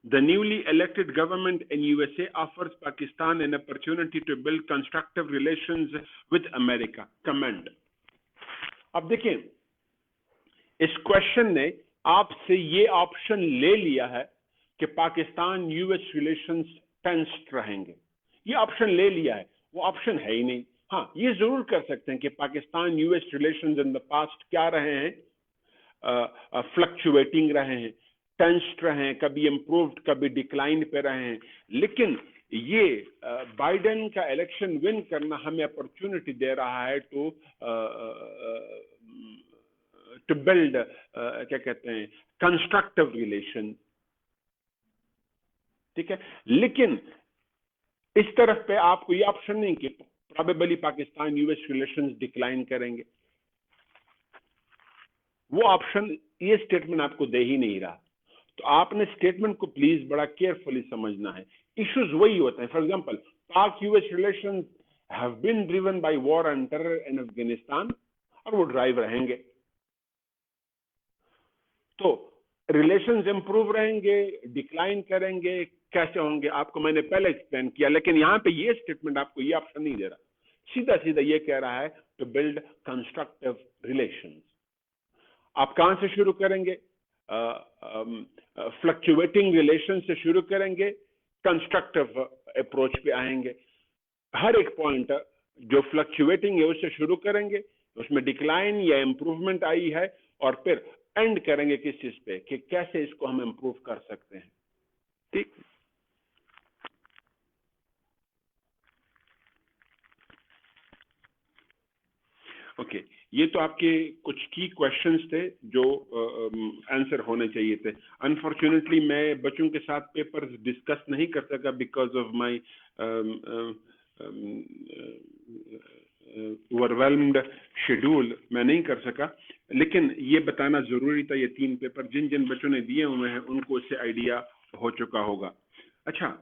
the newly elected government in USA offers Pakistan an opportunity to build constructive relations with America. Comment। अब देखें, इस क्वेश्चन ने आपसे ये ऑप्शन ले लिया है कि पाकिस्तान यूएस रिलेशंस टेंस्ड रहेंगे, ये ऑप्शन ले लिया है, वो ऑप्शन है ही नहीं। हाँ, ये जरूर कर सकते हैं कि Pakistan US relations in the past क्या रहे हैं, फ्लक्चुएटिंग रहे हैं, टेंस्ड रहे हैं, कभी इम्प्रूव्ड कभी डिक्लाइन पे रहे हैं। लेकिन ये बाइडेन का इलेक्शन विन करना हमें अपॉर्चुनिटी दे रहा है टू बिल्ड क्या कहते हैं, कंस्ट्रक्टिव रिलेशन। ठीक है, लेकिन इस तरफ पे आपको ये ऑप्शन नहीं कि probably Pakistan US relations decline करेंगे। वो ऑप्शन ये स्टेटमेंट आपको दे ही नहीं रहा। तो आपने स्टेटमेंट को प्लीज बड़ा केयरफुली समझना है। इश्यूज वही होते हैं। For example, Pak US relations have been driven by war and terror in Afghanistan, और वो ड्राइव रहेंगे। तो रिलेशंस इंप्रूव रहेंगे, डिक्लाइन करेंगे, कैसे होंगे आपको मैंने पहले एक्सप्लेन किया। लेकिन यहां पे ये स्टेटमेंट आपको ये ऑप्शन नहीं दे रहा, सीधा सीधा ये कह रहा है टू बिल्ड कंस्ट्रक्टिव रिलेशंस। आप कहां से शुरू करेंगे? फ्लक्चुएटिंग रिलेशन से शुरू करेंगे, कंस्ट्रक्टिव अप्रोच पे आएंगे। हर एक पॉइंट जो फ्लक्चुएटिंग है उससे शुरू करेंगे, उसमें डिक्लाइन या इंप्रूवमेंट आई है, और फिर एंड करेंगे किस चीज पे कि कैसे इसको हम इंप्रूव कर सकते हैं। ठीक, ओके। ये तो आपके कुछ की क्वेश्चंस थे जो आंसर होने चाहिए थे। अनफॉर्चुनेटली मैं बच्चों के साथ पेपर्स डिस्कस नहीं कर सका because of my overwhelmed schedule, मैं नहीं कर सका। लेकिन ये बताना जरूरी था, ये 3 पेपर जिन जिन बच्चों ने दिए हुए हैं उनको इससे आइडिया हो चुका होगा। अच्छा,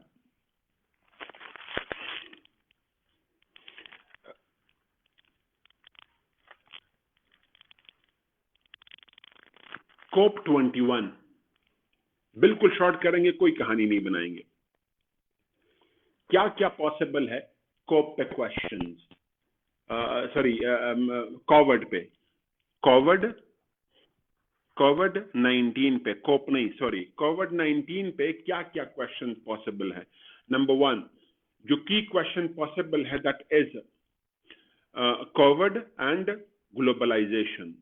COP 21 बिल्कुल शॉर्ट करेंगे, कोई कहानी नहीं बनाएंगे। क्या क्या पॉसिबल है कोप पे क्वेश्चंस, सॉरी कोविड पे, कोविड 19 पे, कोप नहीं सॉरी, कोविड 19 पे क्या क्या क्वेश्चन पॉसिबल है? नंबर 1 जो की क्वेश्चन पॉसिबल है that is COVID and globalization.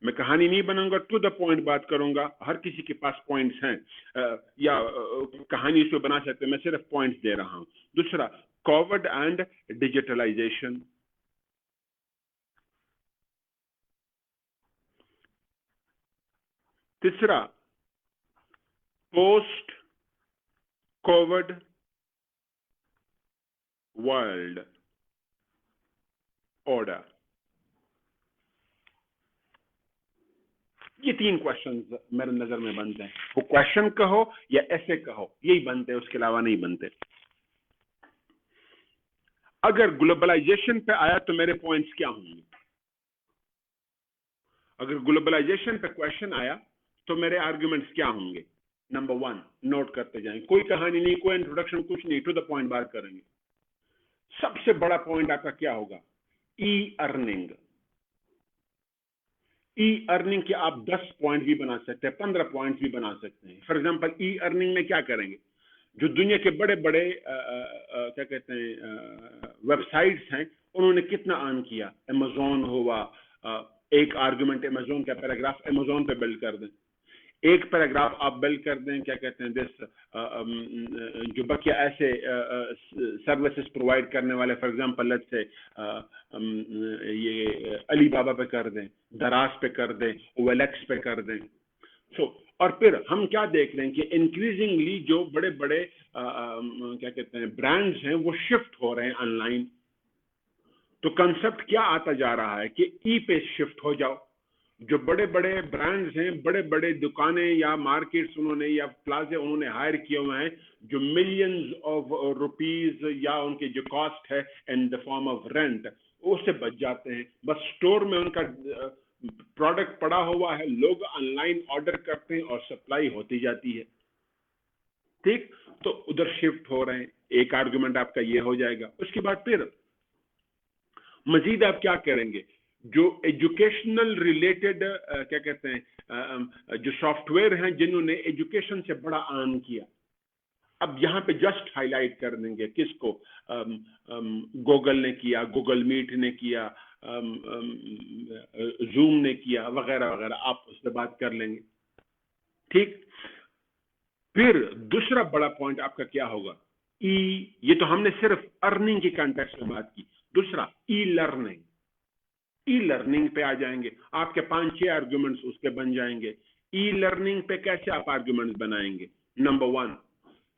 मैं कहानी नहीं बनाऊंगा, टू द पॉइंट बात करूंगा। हर किसी के पास पॉइंट्स हैं, कहानी उसमें बना सकते हैं, मैं सिर्फ पॉइंट्स दे रहा हूं। दूसरा, कोविड एंड डिजिटलाइजेशन। तीसरा, पोस्ट कोविड वर्ल्ड ऑर्डर। ये 3 क्वेश्चंस मेरे नजर में बनते हैं। वो क्वेश्चन कहो या ऐसे कहो, यही बनते हैं, उसके अलावा नहीं बनते। अगर ग्लोबलाइजेशन पे आया तो मेरे पॉइंट्स क्या होंगे? अगर ग्लोबलाइजेशन पे क्वेश्चन आया तो मेरे आर्ग्यूमेंट्स क्या होंगे? नंबर 1 नोट करते जाएं, कोई कहानी नहीं, कोई इंट्रोडक्शन, कुछ नहीं, टू द पॉइंट बात करेंगे। सबसे बड़ा पॉइंट आपका क्या होगा? ई अर्निंग। ई अर्निंग के आप 10 पॉइंट भी बना सकते हैं, 15 पॉइंट भी बना सकते हैं। फॉर एग्जांपल, ई अर्निंग में क्या करेंगे? जो दुनिया के बड़े बड़े क्या कहते हैं वेबसाइट्स हैं, उन्होंने कितना अर्न किया? अमेजोन हुआ, एक आर्गुमेंट अमेजोन का पैराग्राफ अमेजोन पे बिल्ड कर दें, एक पैराग्राफ आप बिल्ड कर दें, क्या कहते हैं जो बाकी ऐसे सर्विसेज प्रोवाइड करने वाले, फॉर एग्जांपल लेट्स से ये अलीबाबा पे कर दें, दराज पे कर दें, ओएलएक्स पे कर दें। सो और फिर हम क्या देख रहे हैं कि इंक्रीजिंगली जो बड़े बड़े क्या कहते हैं ब्रांड्स हैं वो शिफ्ट हो रहे हैं ऑनलाइन। तो कंसेप्ट क्या आता जा रहा है कि ई पे शिफ्ट हो जाओ। जो बड़े बड़े ब्रांड्स हैं, बड़े बड़े दुकानें या मार्केट्स उन्होंने या प्लाजे उन्होंने हायर किए हुए हैं, जो मिलियंस ऑफ रुपीज या उनके जो कॉस्ट है in the form of rent, उससे बच जाते हैं। बस स्टोर में उनका प्रोडक्ट पड़ा हुआ है, लोग ऑनलाइन ऑर्डर करते हैं और सप्लाई होती जाती है। ठीक, तो उधर शिफ्ट हो रहे हैं। एक आर्गुमेंट आपका ये हो जाएगा। उसके बाद फिर मजीद आप क्या करेंगे? जो एजुकेशनल रिलेटेड क्या कहते हैं जो सॉफ्टवेयर हैं जिन्होंने एजुकेशन से बड़ा अर्न किया, अब यहां पे जस्ट हाईलाइट कर देंगे किसको? गूगल ने किया, गूगल मीट ने किया, जूम ने किया, वगैरह वगैरह, आप उससे बात कर लेंगे। ठीक, फिर दूसरा बड़ा पॉइंट आपका क्या होगा? ये तो हमने सिर्फ अर्निंग के कॉन्टेक्स्ट में बात की। दूसरा, ई लर्निंग। ई लर्निंग पे आ जाएंगे, आपके 5-6 आर्गुमेंट्स उस पे बन जाएंगे। ई लर्निंग पे कैसे आप आर्गुमेंट्स बनाएंगे? नंबर 1,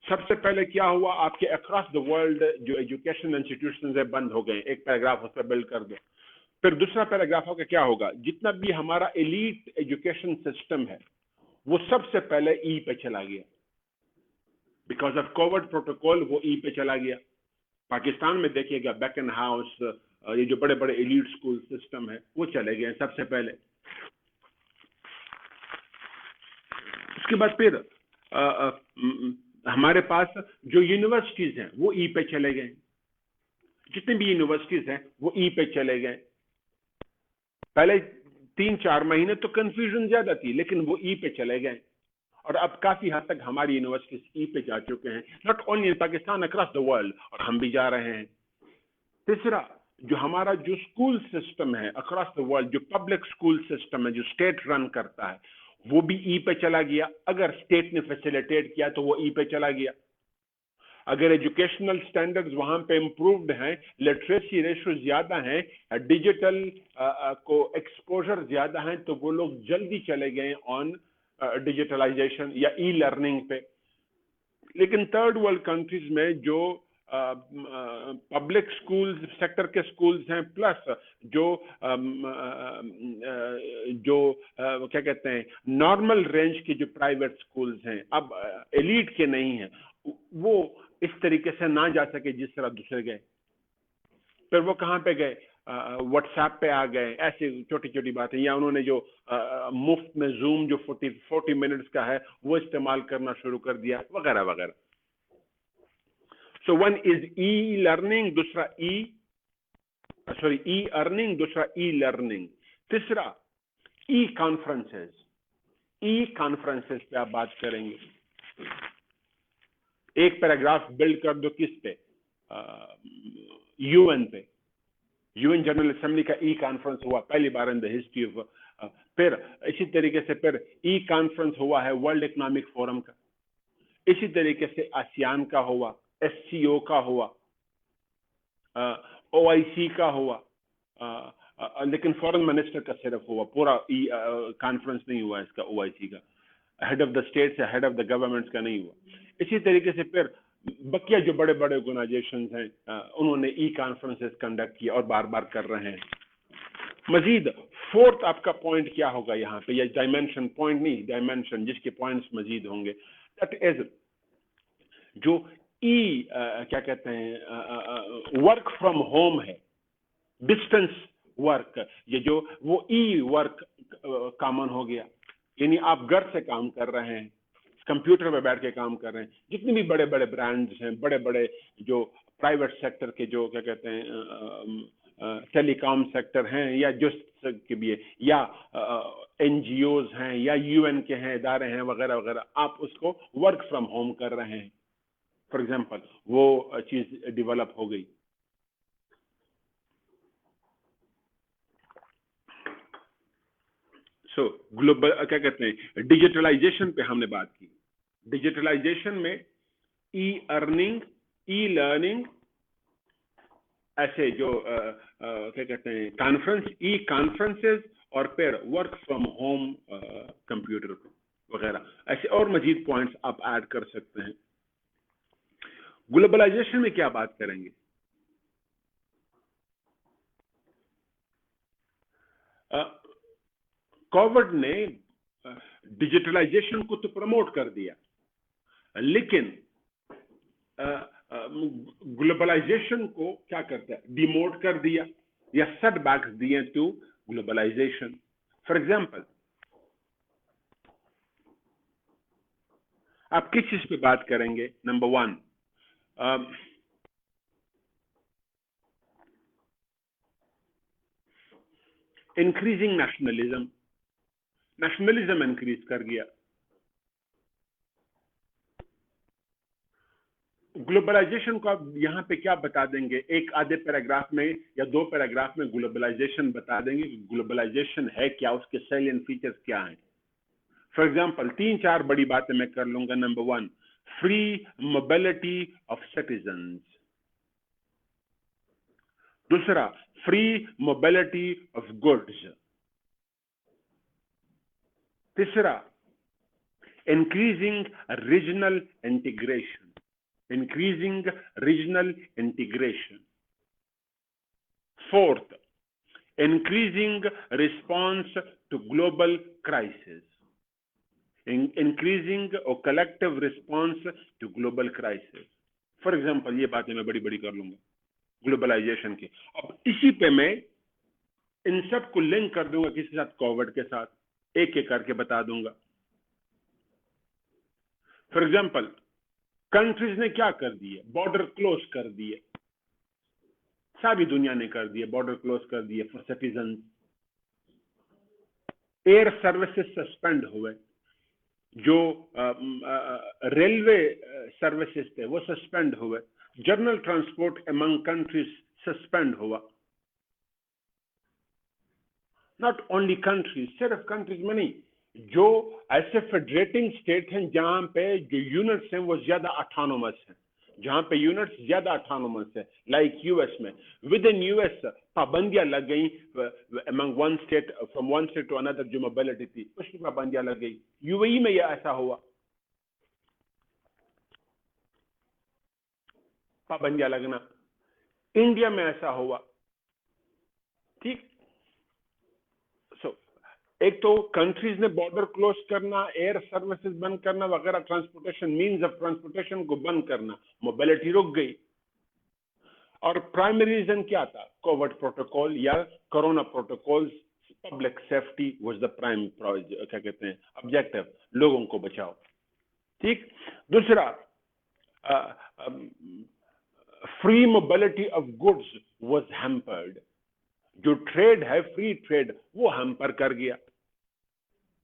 सबसे पहले क्या हुआ, आपके अक्रॉस द वर्ल्ड जो एजुकेशन इंस्टीट्यूशंस है बंद हो गए, एक पैराग्राफ उस पर बिल्ड कर दो। फिर दूसरा पैराग्राफ का क्या होगा, जितना भी हमारा एलीट एजुकेशन सिस्टम है वो सबसे पहले ई पे चला गया, बिकॉज ऑफ कोविड प्रोटोकॉल वो ई पे चला गया। पाकिस्तान में देखिएगा बेकन हाउस, ये जो बड़े बड़े एलीट स्कूल सिस्टम है वो चले गए सबसे पहले। उसके बाद फिर हमारे पास जो यूनिवर्सिटीज हैं वो ई पे चले गए, जितने भी यूनिवर्सिटीज हैं वो ई पे चले गए। पहले 3-4 महीने तो कंफ्यूजन ज्यादा थी, लेकिन वो ई पे चले गए और अब काफी हद तक हमारी यूनिवर्सिटीज ई पे जा चुके हैं, not only in Pakistan, across the world, और हम भी जा रहे हैं। तीसरा, जो हमारा जो स्कूल सिस्टम है अक्रॉस द वर्ल्ड, जो पब्लिक स्कूल सिस्टम है जो स्टेट रन करता है, वो भी ई पे चला गया। अगर स्टेट ने फैसिलिटेट किया तो वो ई पे चला गया। अगर एजुकेशनल स्टैंडर्ड्स वहां पे इंप्रूव्ड हैं, लिटरेसी रेशो ज्यादा है, डिजिटल को एक्सपोजर ज्यादा है, तो वो लोग जल्दी चले गए ऑन डिजिटलाइजेशन या ई लर्निंग पे। लेकिन थर्ड वर्ल्ड कंट्रीज में जो पब्लिक स्कूल्स, सेक्टर के स्कूल्स हैं, प्लस जो क्या कहते हैं नॉर्मल रेंज के जो प्राइवेट स्कूल्स हैं, अब एलीट के नहीं हैं, वो इस तरीके से ना जा सके जिस तरह दूसरे गए। फिर वो कहाँ पे गए, व्हाट्सएप पे आ गए, ऐसी छोटी छोटी बातें, या उन्होंने जो मुफ्त में जूम जो 40 मिनट्स का है वो इस्तेमाल करना शुरू कर दिया, वगैरह वगैरह। So one is e learning, दूसरा ई अर्निंग, दूसरा ई लर्निंग। तीसरा ई कॉन्फ्रेंसेस। ई कॉन्फ्रेंसेस पे आप बात करेंगे। एक पैराग्राफ बिल्ड कर दो किस पे, यूएन पे। यूएन जनरल असेंबली का ई कॉन्फ्रेंस हुआ पहली बार इन द हिस्ट्री ऑफ। फिर इसी तरीके से फिर ई कॉन्फ्रेंस हुआ है वर्ल्ड इकोनॉमिक फोरम का, इसी तरीके से आसियान का हुआ, एससीओ का हुआ, ओआईसी का हुआ, लेकिन फॉरेन मिनिस्टर का सिर्फ हुआ, पूरा ई कॉन्फ्रेंस नहीं हुआ इसका, ओआईसी का हेड ऑफ द स्टेट्स या हेड ऑफ द गवर्नमेंट्स का नहीं हुआ। इसी तरीके से फिर बकिया जो बड़े बड़े ऑर्गेनाइजेशंस हैं उन्होंने ई कॉन्फ्रेंसेस कंडक्ट किया और बार बार कर रहे हैं। मजीद फोर्थ आपका पॉइंट क्या होगा यहाँ पे, या डायमेंशन, पॉइंट नहीं डायमेंशन, जिसके पॉइंट्स मजीद होंगे, दैट इज जो ई क्या कहते हैं वर्क फ्रॉम होम है, डिस्टेंस वर्क, ये जो वो ई वर्क कॉमन हो गया। यानी आप घर से काम कर रहे हैं, कंप्यूटर पे बैठ के काम कर रहे हैं। जितने भी बड़े बड़े ब्रांड्स हैं, बड़े बड़े जो प्राइवेट सेक्टर के जो क्या कहते हैं टेलीकॉम सेक्टर हैं, या जो के भी है, या एनजीओज हैं, या यूएन के हैं इदारे हैं, वगैरह वगैरह, आप उसको वर्क फ्रॉम होम कर रहे हैं। फॉर एग्जाम्पल वो चीज डेवलप हो गई। सो ग्लोबल क्या कहते हैं डिजिटलाइजेशन पे हमने बात की। डिजिटलाइजेशन में ई अर्निंग, ई लर्निंग, ऐसे जो क्या कहते हैं कॉन्फ्रेंस, ई कॉन्फ्रेंसेस, और फिर वर्क फ्रॉम होम कंप्यूटर वगैरह, ऐसे और मजीद पॉइंट्स आप ऐड कर सकते हैं। ग्लोबलाइजेशन में क्या बात करेंगे, कोविड ने डिजिटलाइजेशन को तो प्रमोट कर दिया, लेकिन ग्लोबलाइजेशन को क्या करता है, डिमोट कर दिया या सेटबैक्स दिए टू ग्लोबलाइजेशन। फॉर एग्जांपल, आप किस चीज पे बात करेंगे? Number 1, increasing nationalism. Nationalism increase कर गया। ग्लोबलाइजेशन को आप यहाँ पे क्या बता देंगे, एक आधे पैराग्राफ में या 2 पैराग्राफ में ग्लोबलाइजेशन बता देंगे कि ग्लोबलाइजेशन है क्या, उसके सैलिएंट फीचर्स क्या हैं। फॉर एग्जांपल 3-4 बड़ी बातें मैं कर लूंगा। Number 1, free mobility of citizens. दूसरा, फ्री मोबिलिटी ऑफ गुड्स। तीसरा, increasing regional integration. increasing regional integration. Fourth, increasing response to global crisis. Increasing or collective response to global crisis. For example, ये बातें मैं बड़ी बड़ी कर लूंगा ग्लोबलाइजेशन की। अब इसी पे मैं इन सब को लिंक कर दूंगा किसी साथ, कोविड के साथ, एक एक करके बता दूंगा। फॉर एग्जाम्पल, कंट्रीज ने क्या कर दिए? बॉर्डर क्लोज कर दिए, सारी दुनिया ने कर दिए, बॉर्डर क्लोज कर दिए for citizen. Air services suspend हुए, जो रेलवे सर्विसेज थे वो सस्पेंड हुए, general transport among countries suspend हुआ। नॉट ओनली कंट्रीज, सिर्फ कंट्रीज में नहीं, जो ऐसे फेडरेटिंग स्टेट हैं जहां पे जो यूनिट्स हैं वो ज्यादा ऑटोनोमस हैं, जहां पे यूनिट्स ज्यादा ऑटोनोमस है, लाइक यूएस में। विद इन यूएस पाबंदियां लग गई among one state, from one state to another, जो मोबिलिटी थी उसकी पाबंदियां लग गई। यूएई में यह ऐसा हुआ, पाबंदियां लगना। इंडिया में ऐसा हुआ, ठीक। सो एक तो कंट्रीज ने बॉर्डर क्लोज करना, एयर सर्विसेज बंद करना वगैरह, ट्रांसपोर्टेशन, मीन्स ऑफ ट्रांसपोर्टेशन को बंद करना, मोबिलिटी रुक गई। और प्राइमरी रीजन क्या था? कोविड प्रोटोकॉल या corona protocols, public safety was the prime, क्या कहते हैं, ऑब्जेक्टिव, लोगों को बचाओ, ठीक। दूसरा, free mobility of goods was hampered. जो ट्रेड है, फ्री ट्रेड, वो हैम्पर कर गया।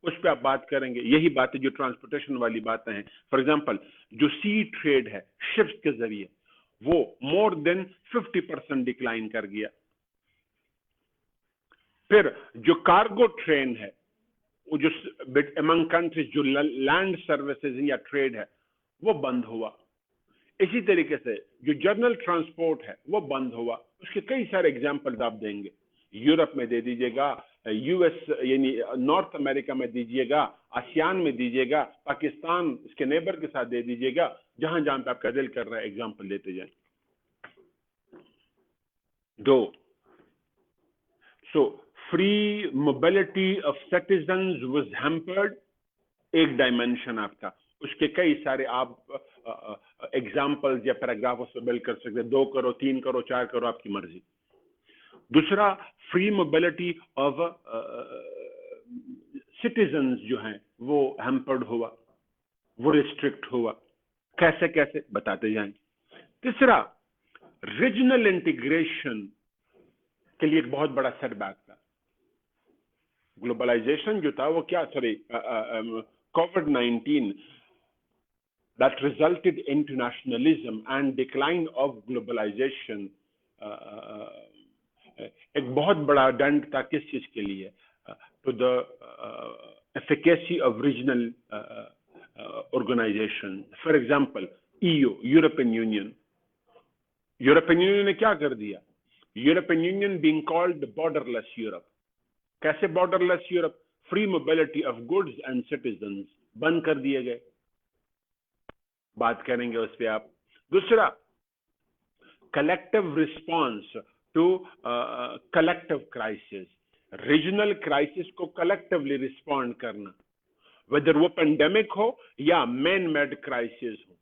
उस पर आप बात करेंगे, यही बातें जो ट्रांसपोर्टेशन वाली बातें हैं। फॉर एग्जांपल, जो सी ट्रेड है शिप्स के जरिए, वो मोर देन 50% डिक्लाइन कर गया। फिर जो कार्गो ट्रेन है, वो जो अमंग कंट्रीज जो लैंड सर्विसेज या ट्रेड है वो बंद हुआ। इसी तरीके से जो जनरल ट्रांसपोर्ट है वो बंद हुआ। उसके कई सारे एग्जाम्पल्स आप देंगे, यूरोप में दे दीजिएगा, यूएस यानी नॉर्थ अमेरिका में दीजिएगा, आसियान में दीजिएगा, पाकिस्तान इसके नेबर के साथ दे दीजिएगा, जहां जहां पे आपका दिल कर रहा है एग्जाम्पल देते जाए। दो, so free mobility of citizens was hampered, एक डायमेंशन आपका। उसके कई सारे आप एग्जाम्पल्स या पैराग्राफ उस पर बिल्ड कर सकते हैं, 2 करो, 3 करो, 4 करो, आपकी मर्जी। दूसरा, फ्री मोबिलिटी ऑफ सिटीजंस जो हैं वो हैम्पर्ड हुआ, वो रिस्ट्रिक्ट हुआ। कैसे कैसे बताते जाएं। तीसरा, रीजनल इंटीग्रेशन के लिए एक बहुत बड़ा सेटबैक था। ग्लोबलाइजेशन जो था वो क्या, sorry, COVID-19 that resulted into nationalism and decline of globalization, एक बहुत बड़ा दंड था किस चीज के लिए? To the efficacy of regional organization. For example, EU, European Union. European यूनियन ने क्या कर दिया? European Union being called borderless Europe. कैसे borderless Europe? Free mobility of goods and citizens बंद कर दिए गए, बात करेंगे उस पर आप। दूसरा, collective response to collective crisis, regional crisis को कलेक्टिवली रिस्पॉन्ड करना, वेदर वो पेंडेमिक हो या मैन मेड क्राइसिस हो,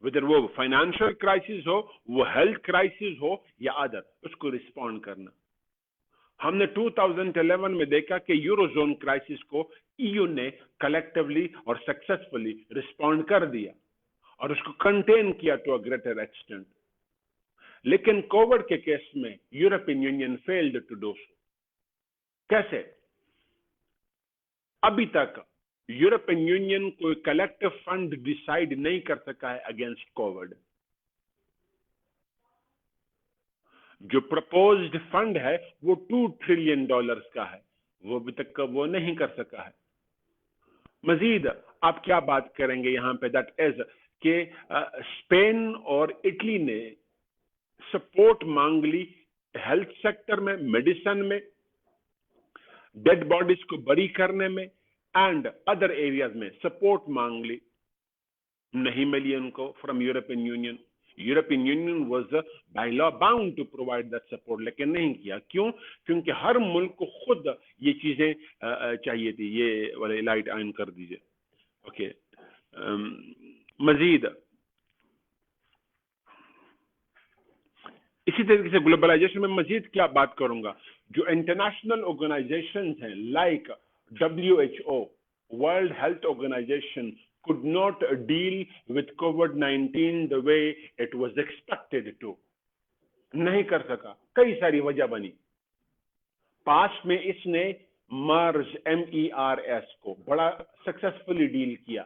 वेदर वो फाइनेंशियल क्राइसिस हो, वो हेल्थ क्राइसिस हो या अदर, उसको रिस्पॉन्ड करना। हमने 2011 में देखा कि यूरोजोन क्राइसिस को ईयू ने कलेक्टिवली और सक्सेसफुली रिस्पॉन्ड कर दिया और उसको कंटेन किया टू अ ग्रेटर एक्सटेंट। लेकिन कोविड के केस में European Union failed to do so. कैसे? अभी तक यूरोपियन यूनियन कोई कलेक्टिव फंड डिसाइड नहीं कर सका है अगेंस्ट कोविड। जो प्रपोज्ड फंड है वो $2 ट्रिलियन का है, वो अभी तक वो नहीं कर सका है। मजीद आप क्या बात करेंगे यहां पे? दैट इज कि स्पेन और इटली ने सपोर्ट मांग ली हेल्थ सेक्टर में, मेडिसिन में, डेड बॉडीज को बरी करने में एंड अदर एरियाज में सपोर्ट मांग ली। नहीं मिली उनको from European Union. European Union was by law bound to provide that support, लेकिन नहीं किया। क्यों? क्योंकि हर मुल्क को खुद ये चीजें चाहिए थी। ये वाले लाइट ऑन कर दीजिए। ओके, मजीद इसी तरीके से ग्लोबलाइजेशन में मजीद क्या बात करूंगा, जो इंटरनेशनल ऑर्गेनाइजेशंस हैं like WHO, world health organization, could not deal with COVID-19 the way it was expected to, नहीं कर सका। कई सारी वजह बनी। पास्ट में इसने मर्स MERS को बड़ा सक्सेसफुली डील किया,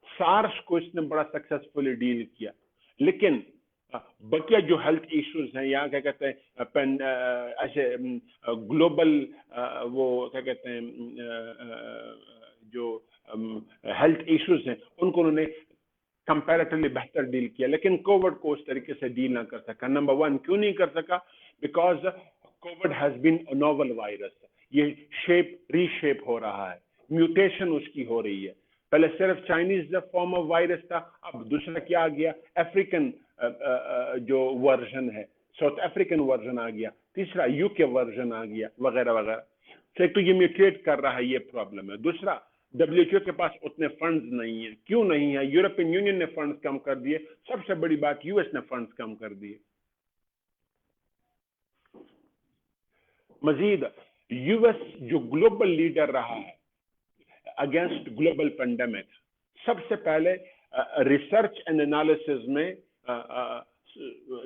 सार्स को इसने बड़ा सक्सेसफुली डील किया, लेकिन बकिया जो हेल्थ इश्यूज हैं, या क्या कहते हैं ऐसे ग्लोबल वो क्या कहते हैं जो हेल्थ इश्यूज हैं, उनको उन्होंने कंपैरेटिवली बेहतर डील किया, लेकिन कोविड को उस तरीके से डील ना कर सका। नंबर वन, क्यों नहीं कर सका? Because COVID has been a novel virus. ये रीशेप हो रहा है, म्यूटेशन उसकी हो रही है। पहले सिर्फ चाइनीज फॉर्म ऑफ वायरस था, अब दूसरा क्या आ गया? अफ्रीकन जो वर्जन है, साउथ अफ्रीकन वर्जन आ गया, तीसरा यूके वर्जन आ गया, वगैरह वगैरह। तो एक तो ये म्यूटेट कर रहा है, ये प्रॉब्लम है। दूसरा, WHO के पास उतने फंड्स नहीं है। क्यों नहीं है? यूरोपियन यूनियन ने फंड्स कम कर दिए। सबसे बड़ी बात, यूएस ने फंड्स कम कर दिए। मजीद यूएस जो ग्लोबल लीडर रहा है अगेंस्ट ग्लोबल पेंडेमिक, सबसे पहले रिसर्च एंड एनालिसिस में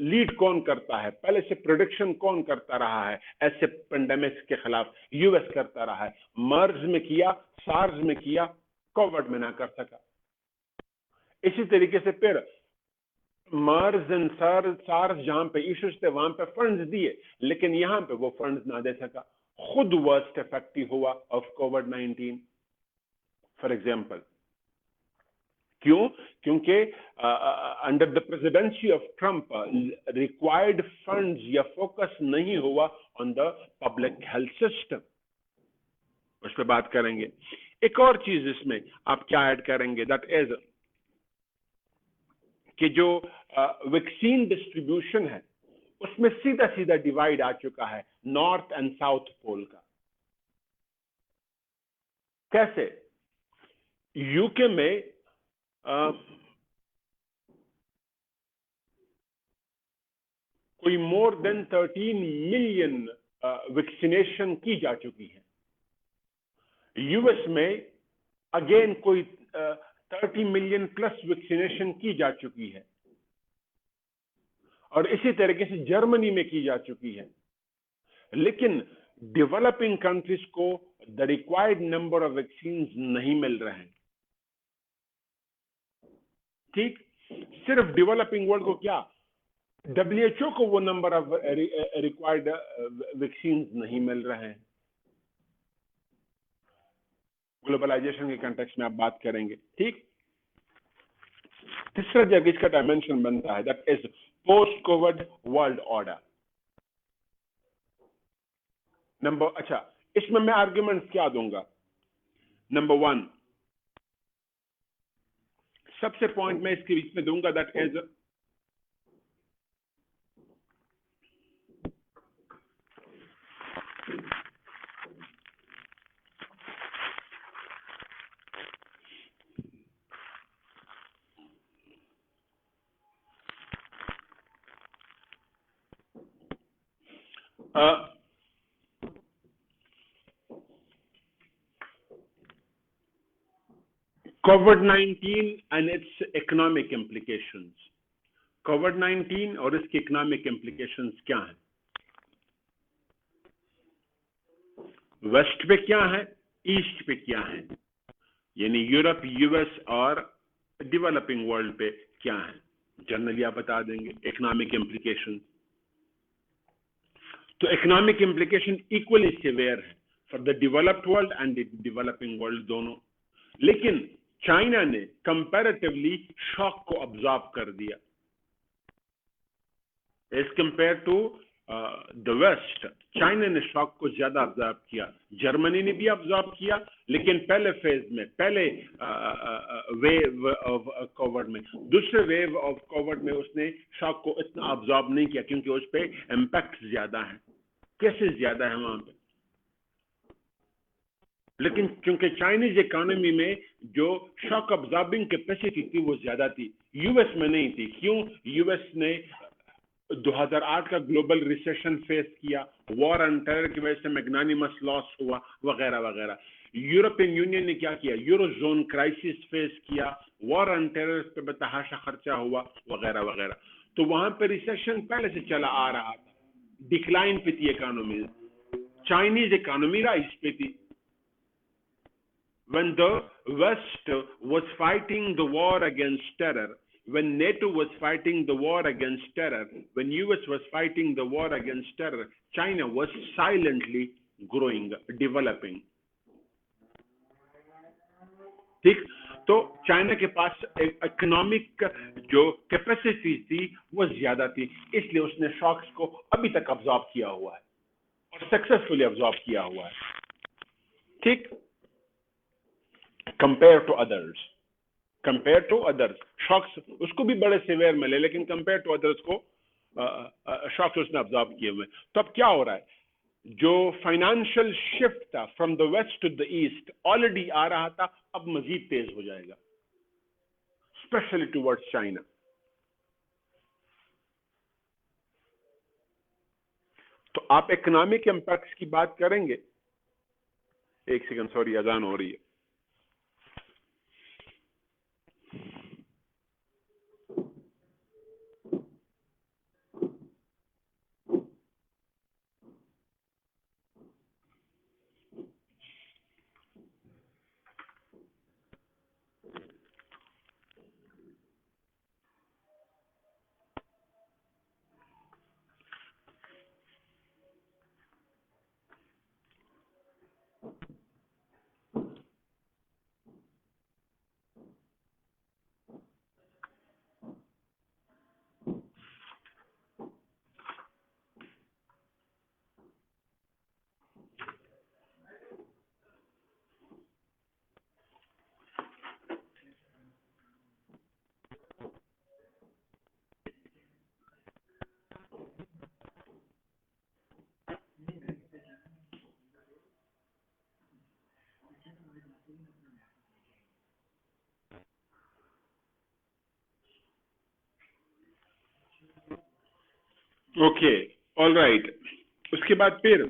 लीड कौन करता है, पहले से प्रोडिक्शन कौन करता रहा है ऐसे पेंडेमिक्स के खिलाफ? यूएस करता रहा है। मर्स में किया, सार्स में किया, कोविड में ना कर सका। इसी तरीके से फिर मर्स एंड सार्स जहां पे इश्यूज थे वहां पे फंड्स दिए, लेकिन यहां पे वो फंड्स ना दे सका। खुद वर्स्ट इफेक्टिव हुआ ऑफ COVID-19 फॉर एग्जाम्पल। क्यों? क्योंकि under the presidency of Trump required funds या फोकस नहीं हुआ on the public health system. उस पर बात करेंगे। एक और चीज इसमें आप क्या ऐड करेंगे, दैट इज कि जो वैक्सीन डिस्ट्रीब्यूशन है उसमें सीधा सीधा डिवाइड आ चुका है नॉर्थ एंड साउथ पोल का। कैसे? यूके में कोई मोर देन 13 मिलियन वैक्सीनेशन की जा चुकी है। यूएस में अगेन कोई 30 मिलियन प्लस वैक्सीनेशन की जा चुकी है, और इसी तरीके से जर्मनी में की जा चुकी है। लेकिन डेवलपिंग कंट्रीज को the required number of vaccine नहीं मिल रहे हैं। ठीक, सिर्फ डेवलपिंग वर्ल्ड को क्या, WHO को वो नंबर ऑफ रिक्वायर्ड वैक्सीन नहीं मिल रहे हैं। ग्लोबलाइजेशन के कंटेक्स्ट में आप बात करेंगे। ठीक, तीसरा जब इसका डायमेंशन बनता है, that is post COVID world order. अच्छा, इसमें मैं आर्ग्यूमेंट क्या दूंगा? नंबर वन, सबसे पॉइंट मैं इसके बीच में दूंगा, that is COVID-19 and its economic implications। COVID-19 और इसके इकोनॉमिक इम्प्लीकेशंस क्या हैं? वेस्ट पे क्या है, ईस्ट पे क्या है, यानी यूरोप, यूएस और डेवलपिंग वर्ल्ड पे क्या है? जनरली आप बता देंगे इकोनॉमिक इम्प्लीकेशन। तो इकोनॉमिक इम्प्लीकेशन इक्वली सिवियर है for the developed world and the developing world दोनों। लेकिन चाइना ने कंपैरेटिवली शॉक को अब्सॉर्ब कर दिया as compare to the west, China ने शॉक को ज्यादा ऑब्जर्व किया, जर्मनी ने भी ऑब्जर्व किया, लेकिन पहले फेज में, पहले वेव ऑफ कोविड में, दूसरे वेव ऑफ कोविड में उसने शॉक को इतना ऑब्जर्व नहीं किया, क्योंकि उस पर इम्पैक्ट ज्यादा है, केसेस ज्यादा है वहां पे। लेकिन क्योंकि चाइनीज इकोनॉमी में जो शॉक ऑब्जॉर्बिंग कैपेसिटी थी वो ज्यादा थी, यूएस में नहीं थी। क्यों? यूएस ने 2008 का ग्लोबल रिसेशन फेस किया, वॉर ऑन टेरर की वजह से मैग्नानिमस लॉस हुआ, वगैरह वगैरह। यूरोपियन यूनियन ने क्या किया? यूरोजोन क्राइसिस फेस किया, वॉर ऑन टेरर पे बेतहाशा खर्चा हुआ, वगैरह वगैरह। तो वहां पे रिसेशन पहले से चला आ रहा था, डिक्लाइन पे थी इकोनॉमी, चाइनीज इकोनॉमी राइज पे थी। When the West was fighting the war against terror, when NATO was fighting the war against terror, when US was fighting the war against terror, China was silently growing, developing. ठीक, तो China के पास economic जो capacity थी वो ज्यादा थी, इसलिए उसने शॉक्स को अभी तक अब्जॉर्ब किया हुआ है और सक्सेसफुली अब्जॉर्ब किया हुआ है। ठीक, कंपेयर टू अदर्स शॉक्स उसको भी बड़े सिवियर मिले, लेकिन कंपेयर टू अदर्स को शॉक्स उसने ऑब्जर्व किए हुए। तो अब क्या हो रहा है? जो फाइनेंशियल शिफ्ट था from the west to the east already आ रहा था, अब मजीद तेज हो जाएगा, स्पेशली टुवर्ड्स चाइना। तो आप इकोनॉमिक इंपैक्ट्स की बात करेंगे। एक सेकंड, सॉरी, अजान हो रही है। Okay, all right. उसके बाद फिर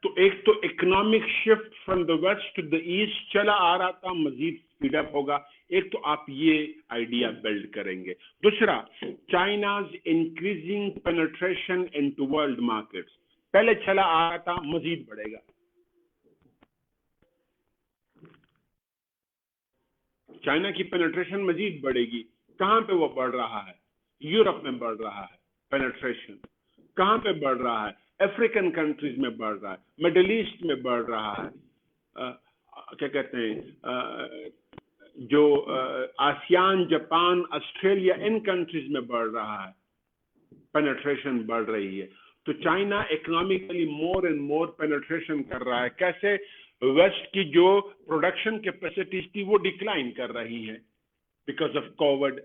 तो एक तो economic shift from the west to the east चला आ रहा था, मजीद स्पीड अप होगा। एक तो आप ये आइडिया बिल्ड करेंगे। दूसरा, China's increasing penetration into world markets, पहले चला आ रहा था, मजीद बढ़ेगा। चाइना की पेनिट्रेशन मजीद बढ़ेगी। कहां पे वो बढ़ रहा है? यूरोप में बढ़ रहा है पेनिट्रेशन। कहां पे बढ़ रहा है? अफ्रीकन कंट्रीज में बढ़ रहा है, मिडिल ईस्ट में बढ़ रहा है, क्या कहते हैं, जो आसियान, जापान, ऑस्ट्रेलिया, इन कंट्रीज में बढ़ रहा है, पेनिट्रेशन बढ़ रही है। तो China economically more and more penetration कर रहा है। कैसे? वेस्ट की जो प्रोडक्शन कैपेसिटीज थी वो डिक्लाइन कर रही है बिकॉज ऑफ कोविड।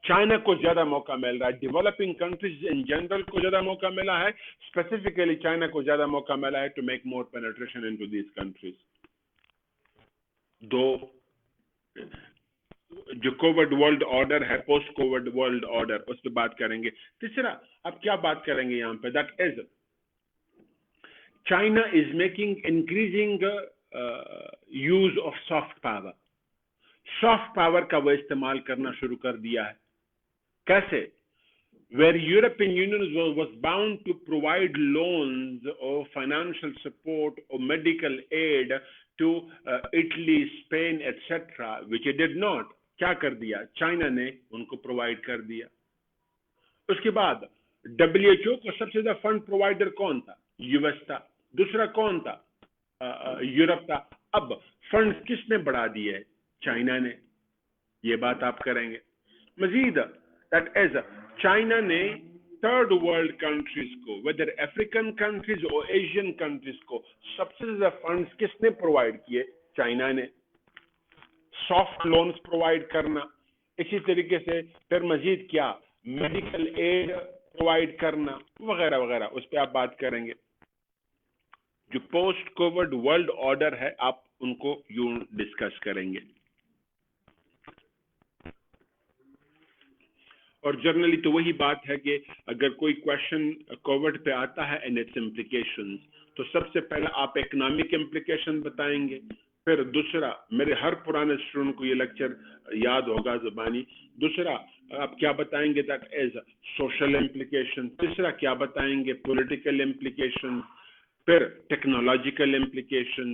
चाइना को ज्यादा मौका मिल रहा है, डेवलपिंग कंट्रीज इन जनरल को ज्यादा मौका मिला है, स्पेसिफिकली चाइना को ज्यादा मौका मिला है to make more penetration into these countries. दो, जो कोविड वर्ल्ड ऑर्डर है, पोस्ट कोविड वर्ल्ड ऑर्डर, उस पर बात करेंगे। तीसरा, अब क्या बात करेंगे यहां पे? That is China is making increasing use of soft power. Soft power का वो इस्तेमाल करना शुरू कर दिया है। कैसे? Where European Union was bound to provide loans or financial support or medical aid to Italy, Spain, etc., which it did not. क्या कर दिया? चाइना ने उनको प्रोवाइड कर दिया। उसके बाद WHO को सबसे ज्यादा फंड प्रोवाइडर कौन था? यूएस था। दूसरा कौन था? यूरोप था। अब फंड किसने बढ़ा दिए? चाइना ने। ये बात आप करेंगे। मजीद दैट इज चाइना ने थर्ड वर्ल्ड कंट्रीज को, वेदर अफ्रीकन कंट्रीज और एशियन कंट्रीज को, सबसे ज्यादा फंड्स किसने प्रोवाइड किए? चाइना ने। सॉफ्ट लोन्स प्रोवाइड करना, इसी तरीके से फिर मजीद क्या, मेडिकल एड प्रोवाइड करना, वगैरह वगैरह, उस पर आप बात करेंगे। जो पोस्ट कोविड वर्ल्ड ऑर्डर है, आप उनको यूं डिस्कस करेंगे। और जनरली तो वही बात है कि अगर कोई क्वेश्चन कोविड पे आता है एंड इट्स इम्प्लीकेशंस, तो सबसे पहले आप इकोनॉमिक इम्प्लीकेशन बताएंगे, फिर दूसरा, मेरे हर पुराने स्टूडेंट को ये लेक्चर याद होगा जुबानी, दूसरा आप क्या बताएंगे, दैट इज सोशल इम्प्लीकेशन, तीसरा क्या बताएंगे, पॉलिटिकल इम्प्लीकेशन, फिर टेक्नोलॉजिकल इम्प्लीकेशन,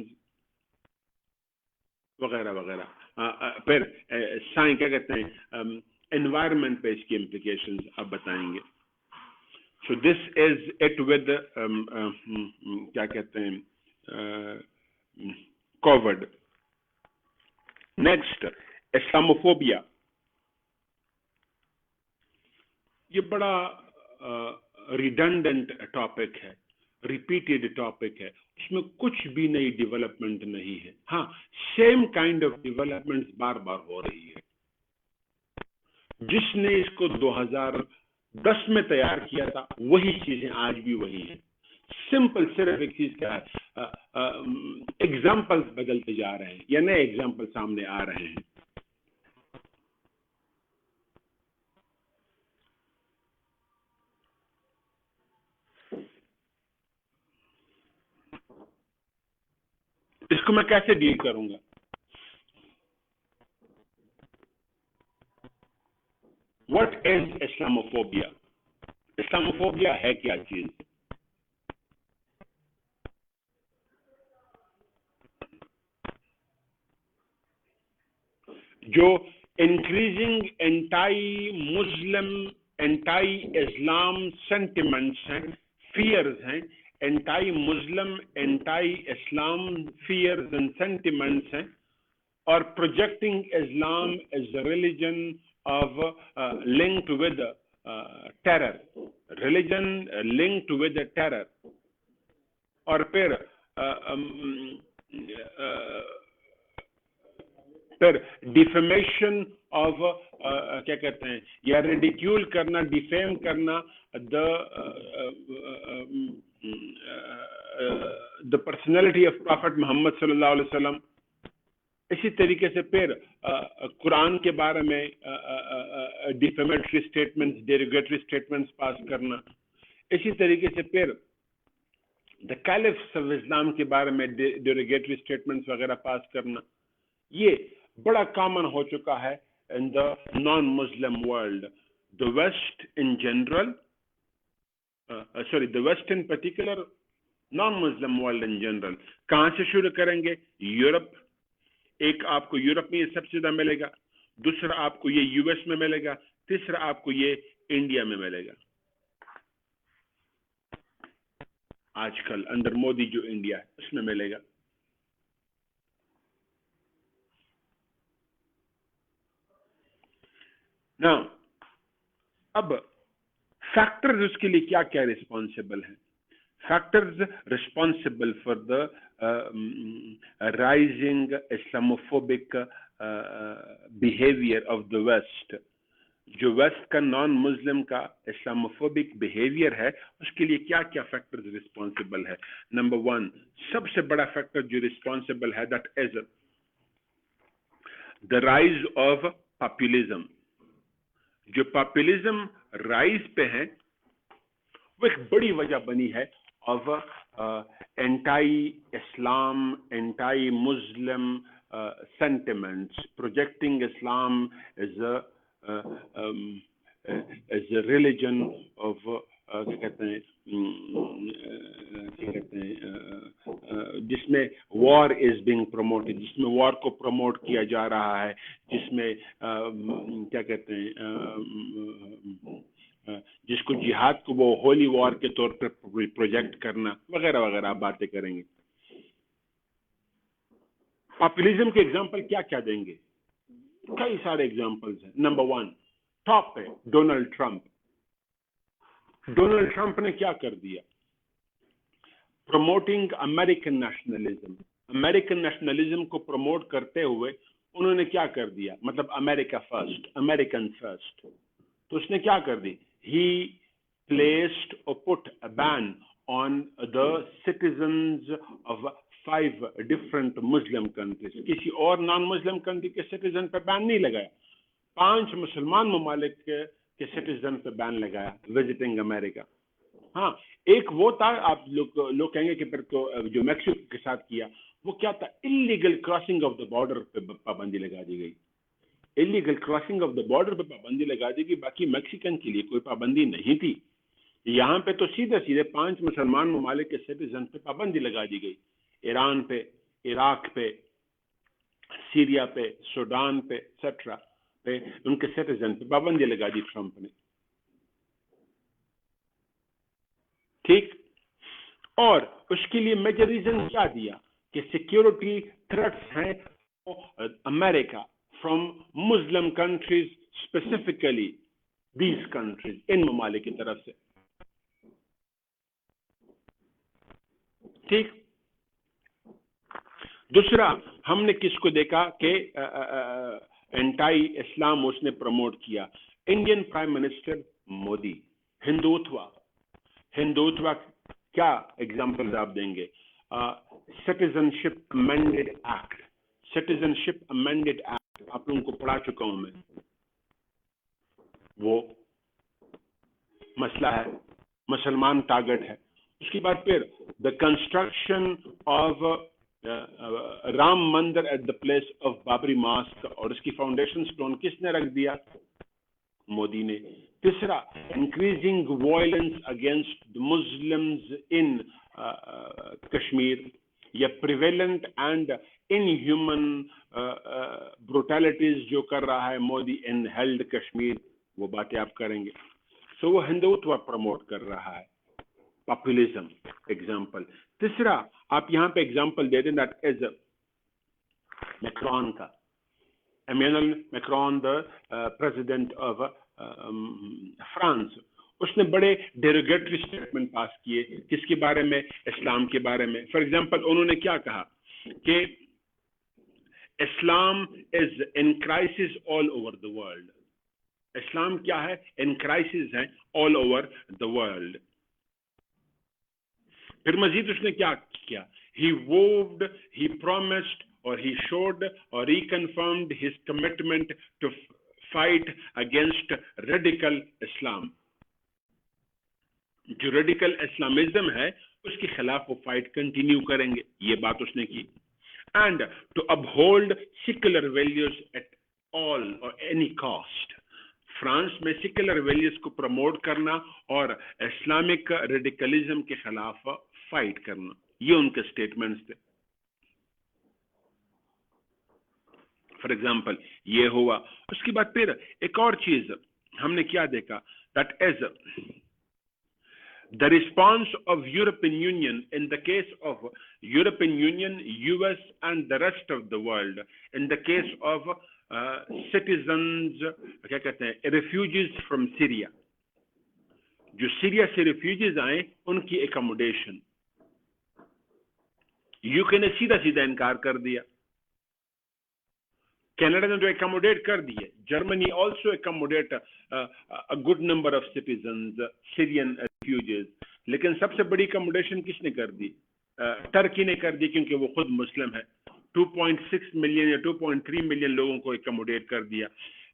वगैरह वगैरह, फिर साइंस क्या कहते हैं, एनवायरनमेंट पे इसकी इम्प्लीकेशंस आप बताएंगे। So this is it with क्या कहते हैं, कोविड। Next, Islamophobia. ये बड़ा रिडंडेंट टॉपिक है, रिपीटेड टॉपिक है, उसमें कुछ भी नई डेवलपमेंट नहीं है। हाँ, सेम काइंड ऑफ डेवलपमेंट्स बार बार हो रही है। जिसने इसको 2010 में तैयार किया था, वही चीजें आज भी वही हैं। सिंपल सिर्फ एक चीज क्या है, एग्जाम्पल्स बदलते जा रहे हैं या नए एग्जाम्पल सामने आ रहे हैं। इसको मैं कैसे डील करूंगा? What is Islamophobia? इस्लामोफोबिया है क्या चीज? जो increasing anti Muslim, anti Islam sentiments हैं, फियर्स हैं, anti Muslim, anti Islam fears and sentiments हैं, और projecting Islam as a religion of linked with terror, religion linked with terror, और फिर डिफेमेशन ऑफ क्या कहते हैं, या रिडिक्यूल करना, डिफेम करना the personality of prophet Mohammad सल्लल्लाहु अलैहि वसल्लम। इसी तरीके से फिर कुरान के बारे में डिफेमेटरी स्टेटमेंट्स, डेरोगेटरी स्टेटमेंट्स पास करना। इसी तरीके से फिर द कैलिफ्स ऑफ इस्लाम के बारे में डेरोगेटरी स्टेटमेंट्स वगैरह पास करना। ये बड़ा कॉमन हो चुका है in the non Muslim world, the west in general, sorry the west in particular, non Muslim world in general. कहां से शुरू करेंगे? यूरोप। एक आपको यूरोप में ये सबसे ज्यादा मिलेगा, दूसरा आपको ये यूएस में मिलेगा, तीसरा आपको ये इंडिया में मिलेगा। आजकल अंडर मोदी जो इंडिया है उसमें मिलेगा। ना अब फैक्टर्स उसके लिए क्या क्या रिस्पॉन्सिबल है? Factors responsible for the rising Islamophobic behaviour of the west. जो वेस्ट का नॉन मुस्लिम का इस्लामोफोबिक बिहेवियर है, उसके लिए क्या क्या फैक्टर्स रिस्पॉन्सिबल है? नंबर 1, सबसे बड़ा फैक्टर जो रिस्पॉन्सिबल है, that is the rise of populism. जो पॉपुलिज्म राइज पे है, वो एक बड़ी वजह बनी है of anti Islam, anti Muslim sentiments, projecting Islam as a religion of क्या कहते हैं, जिसमें वॉर इज बिंग प्रमोटेड, जिसमें वॉर को प्रमोट किया जा रहा है, जिसमें क्या कहते हैं, जिसको जिहाद को वो होली वॉर के तौर पर प्रोजेक्ट करना वगैरह वगैरह आप बातें करेंगे। पॉपुलिज्म के एग्जाम्पल क्या क्या देंगे? कई सारे एग्जाम्पल्स हैं। नंबर 1 टॉप पे डोनाल्ड ट्रंप। डोनाल्ड ट्रंप ने क्या कर दिया? Promoting American nationalism. American nationalism को प्रमोट करते हुए उन्होंने क्या कर दिया? मतलब अमेरिका फर्स्ट, अमेरिकन फर्स्ट। तो उसने क्या कर दी? ही प्लेस्ड और put a ban on the citizens of 5 different Muslim countries. किसी और नॉन मुस्लिम कंट्री के सिटीजन पर बैन नहीं लगाया, 5 मुसलमान ममालिक के सिटीजन पे बैन लगाया विजिटिंग अमेरिका। हाँ, एक वो था, आप लोग कहेंगे कि फिर तो जो मैक्सिको के साथ किया वो क्या था? Illegal crossing of the border पे पाबंदी लगा दी गई। Illegal crossing of the border पे पाबंदी लगा दी गई, बाकी मैक्सिकन के लिए कोई पाबंदी नहीं थी। यहाँ पे तो सीधे सीधे 5 मुसलमान ममालिक के सिटीजन पे पाबंदी लगा दी गई। ईरान पे, इराक पे, सीरिया पे, सूडान पे, एक्सेट्रा पे उनके सिटीजन पे पाबंदी लगा दी ट्रंप ने। ठीक, और उसके लिए मेजर रीजन क्या दिया? कि सिक्योरिटी थ्रेट्स हैं America from Muslim countries, specifically these countries, इन ममालिक की तरफ से। ठीक, दूसरा हमने किसको देखा कि एंटाई इस्लाम उसने प्रमोट किया? Indian prime minister Modi. Hindutva क्या एग्जांपल्स आप देंगे? Citizenship amended act. Citizenship amended act आप लोगों को पढ़ा चुका हूं मैं। वो मसला है, मुसलमान टारगेट है। उसके बाद फिर द कंस्ट्रक्शन ऑफ राम मंदिर at the place of Babri मस्जिद, और उसकी फाउंडेशन स्टोन किसने रख दिया? मोदी ने। तीसरा, increasing violence against the Muslims in Kashmir, या प्रिवेलेंट एंड इनह्यूमन ब्रुटैलिटीज जो कर रहा है मोदी इन हेल्ड कश्मीर, वो बातें आप करेंगे। सो वो हिंदुत्व प्रमोट कर रहा है। Populism example. तीसरा आप यहां पे एग्जाम्पल दे दें, दैट इज मैक्रॉन का। Emmanuel Macron, the president of France, उसने बड़े डेरोगेटरी स्टेटमेंट पास किए। किसके बारे में? इस्लाम के बारे में। फॉर एग्जाम्पल उन्होंने क्या कहा कि Islam is in crisis all over the world. Islam क्या है? इन क्राइसिस है ऑल ओवर द वर्ल्ड। फिर मजीद उसने क्या किया? ही वोव्ड, ही प्रॉमिस्ड, और he showed or reconfirmed his commitment to fight against radical Islam. जो रेडिकल इस्लामिज्म है उसके खिलाफ वो फाइट कंटिन्यू करेंगे, ये बात उसने की। And to uphold secular values at all और एनी कॉस्ट। फ्रांस में सेक्युलर वैल्यूज को प्रमोट करना और इस्लामिक रेडिकलिज्म के खिलाफ फाइट करना, ये उनके स्टेटमेंट्स थे। फॉर एग्जाम्पल ये हुआ। उसके बाद फिर एक और चीज हमने क्या देखा? That is the response of European union in the case of European union, US and the rest of the world in the case of citizens, क्या कहते हैं, रिफ्यूजीज फ्रॉम सीरिया। जो सीरिया से रिफ्यूजीज आए उनकी एकोमोडेशन, यूके ने सीधा सीधा इनकार कर दिया। कनाडा ने तो एकोमोडेट कर दिए। Germany also accommodate a good number of citizens, Syrian refugees. लेकिन सबसे बड़ी एकोमोडेशन किसने कर दी? टर्की ने कर दी, क्योंकि वो खुद मुस्लिम है। 2.6 मिलियन या 2.3 मिलियन लोगों को एकोमोडेट कर दिया।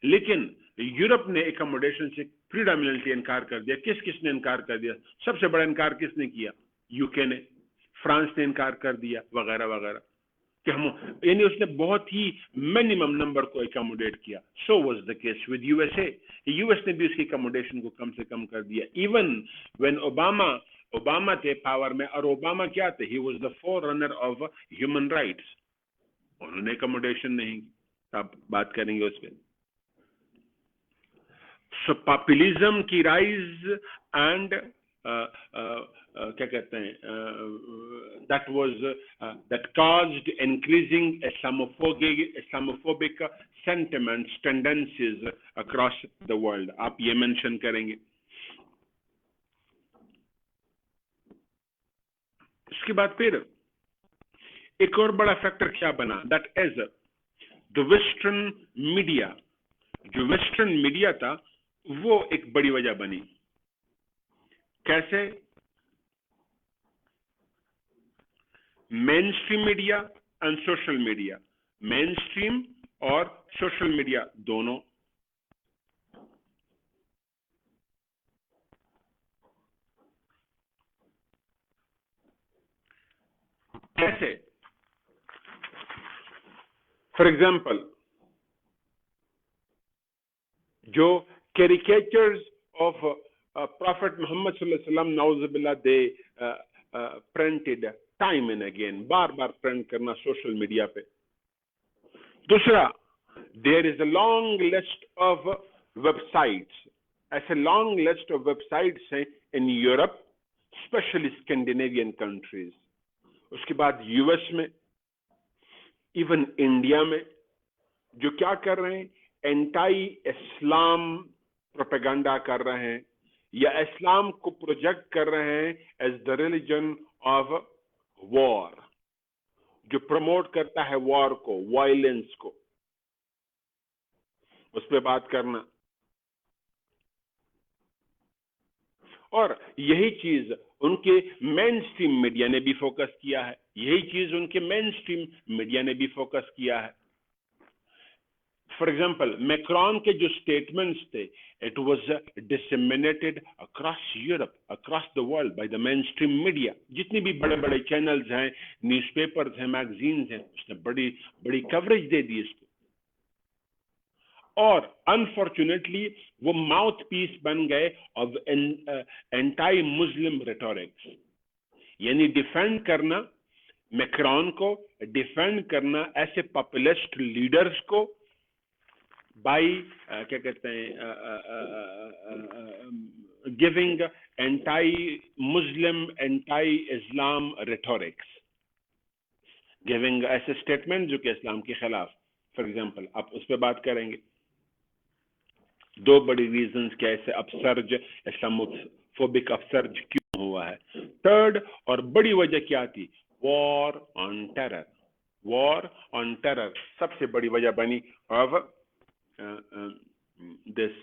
लेकिन यूरोप ने एकोमोडेशन से प्रीडोमिनेंटली इनकार कर दिया। किसने इनकार कर दिया? सबसे बड़ा इनकार किसने किया? यूके ने। फ्रांस ने इनकार कर दिया, वगैरह वगैरह। कि हम, यानी उसने बहुत ही मिनिमम नंबर को एकोमोडेट किया। So was the case with USA. US ने भी उसकी एकोमोडेशन को कम से कम कर दिया। इवन व्हेन ओबामा थे पावर में, और ओबामा क्या थे? He was the forerunner of human rights. उन्होंने एकोमोडेशन नहीं की। आप बात करेंगे उस पर। सो पॉपुलिज्म की राइज एंड क्या कहते हैं, that caused increasing Islamophobic sentiments, tendencies across the world. आप ये मेंशन करेंगे. इसके बाद फिर एक और बड़ा फैक्टर क्या बना, that is the western media. जो वेस्टर्न मीडिया था वो एक बड़ी वजह बनी. कैसे? Mainstream media and social media. Mainstream और सोशल मीडिया दोनों. कैसे? फॉर एग्जाम्पल, जो कैरिकेचर्स ऑफ प्रॉफिट मोहम्मद सल्लल्लाहु अलैहि वसल्लम, नाउजुबिल्लाह, they printed time and again, बार बार प्रिंट करना सोशल मीडिया पे. दूसरा, there is a long list of websites. ऐसे लॉन्ग लिस्ट ऑफ वेबसाइट्स हैं in Europe, specially Scandinavian countries. उसके बाद यूएस में, इवन इंडिया में, जो क्या कर रहे हैं, एंटी इस्लाम प्रोपेगेंडा कर रहे हैं या इस्लाम को प्रोजेक्ट कर रहे हैं as the religion of war, जो प्रमोट करता है वॉर को, वायलेंस को. उस पर बात करना. और यही चीज उनके मेन स्ट्रीम मीडिया ने भी फोकस किया है. यही चीज उनके मेन स्ट्रीम मीडिया ने भी फोकस किया है. फॉर एग्जाम्पल, मैक्रॉन के जो स्टेटमेंट्स थे, it was disseminated across Europe, across the world by the main stream media. जितने भी बड़े बड़े चैनल्स हैं, न्यूज़पेपर्स हैं, मैगजीन्स हैं, उसने बड़ी बड़ी कवरेज दे दी इसको. और अनफॉर्चुनेटली वो माउथ पीस बन गए ऑफ एंटी मुस्लिम रेटोरिक्स. यानी डिफेंड करना मैक्रॉन को, डिफेंड करना ऐसे पॉपुलिस्ट लीडर्स को बाई क्या कहते हैं, गिविंग एंटी मुस्लिम, एंटी इस्लाम रेटोरिक्स, गिविंग ऐसे स्टेटमेंट जो कि इस्लाम के खिलाफ. फॉर एग्जाम्पल, आप उस पर बात करेंगे. दो बड़ी रीजंस क्या ऐसे अपसर्ज, इस्लामोफोबिक अपसर्ज क्यों हुआ है. थर्ड और बड़ी वजह क्या थी, war on terror. War on terror सबसे बड़ी वजह बनी ऑफ this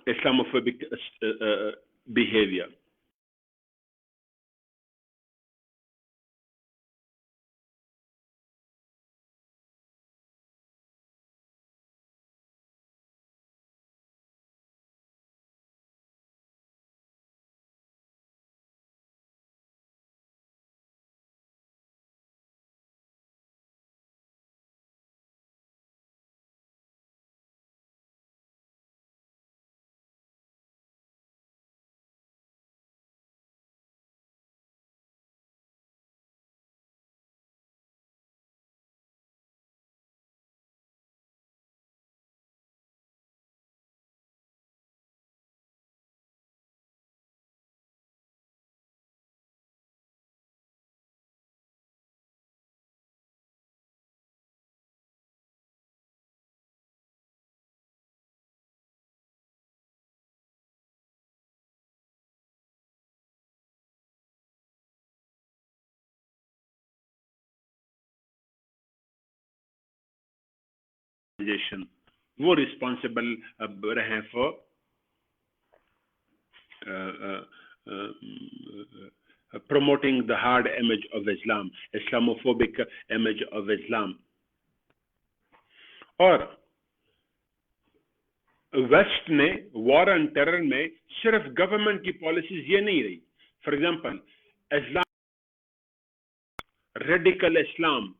Islamophobic behavior. वो रिस्पॉन्सिबल रहे for promoting the hard image of Islam, Islamophobic image of Islam. और वेस्ट ने वॉर एंड टेरर में सिर्फ गवर्नमेंट की पॉलिसीज ये नहीं रही. For example, Islam, radical Islam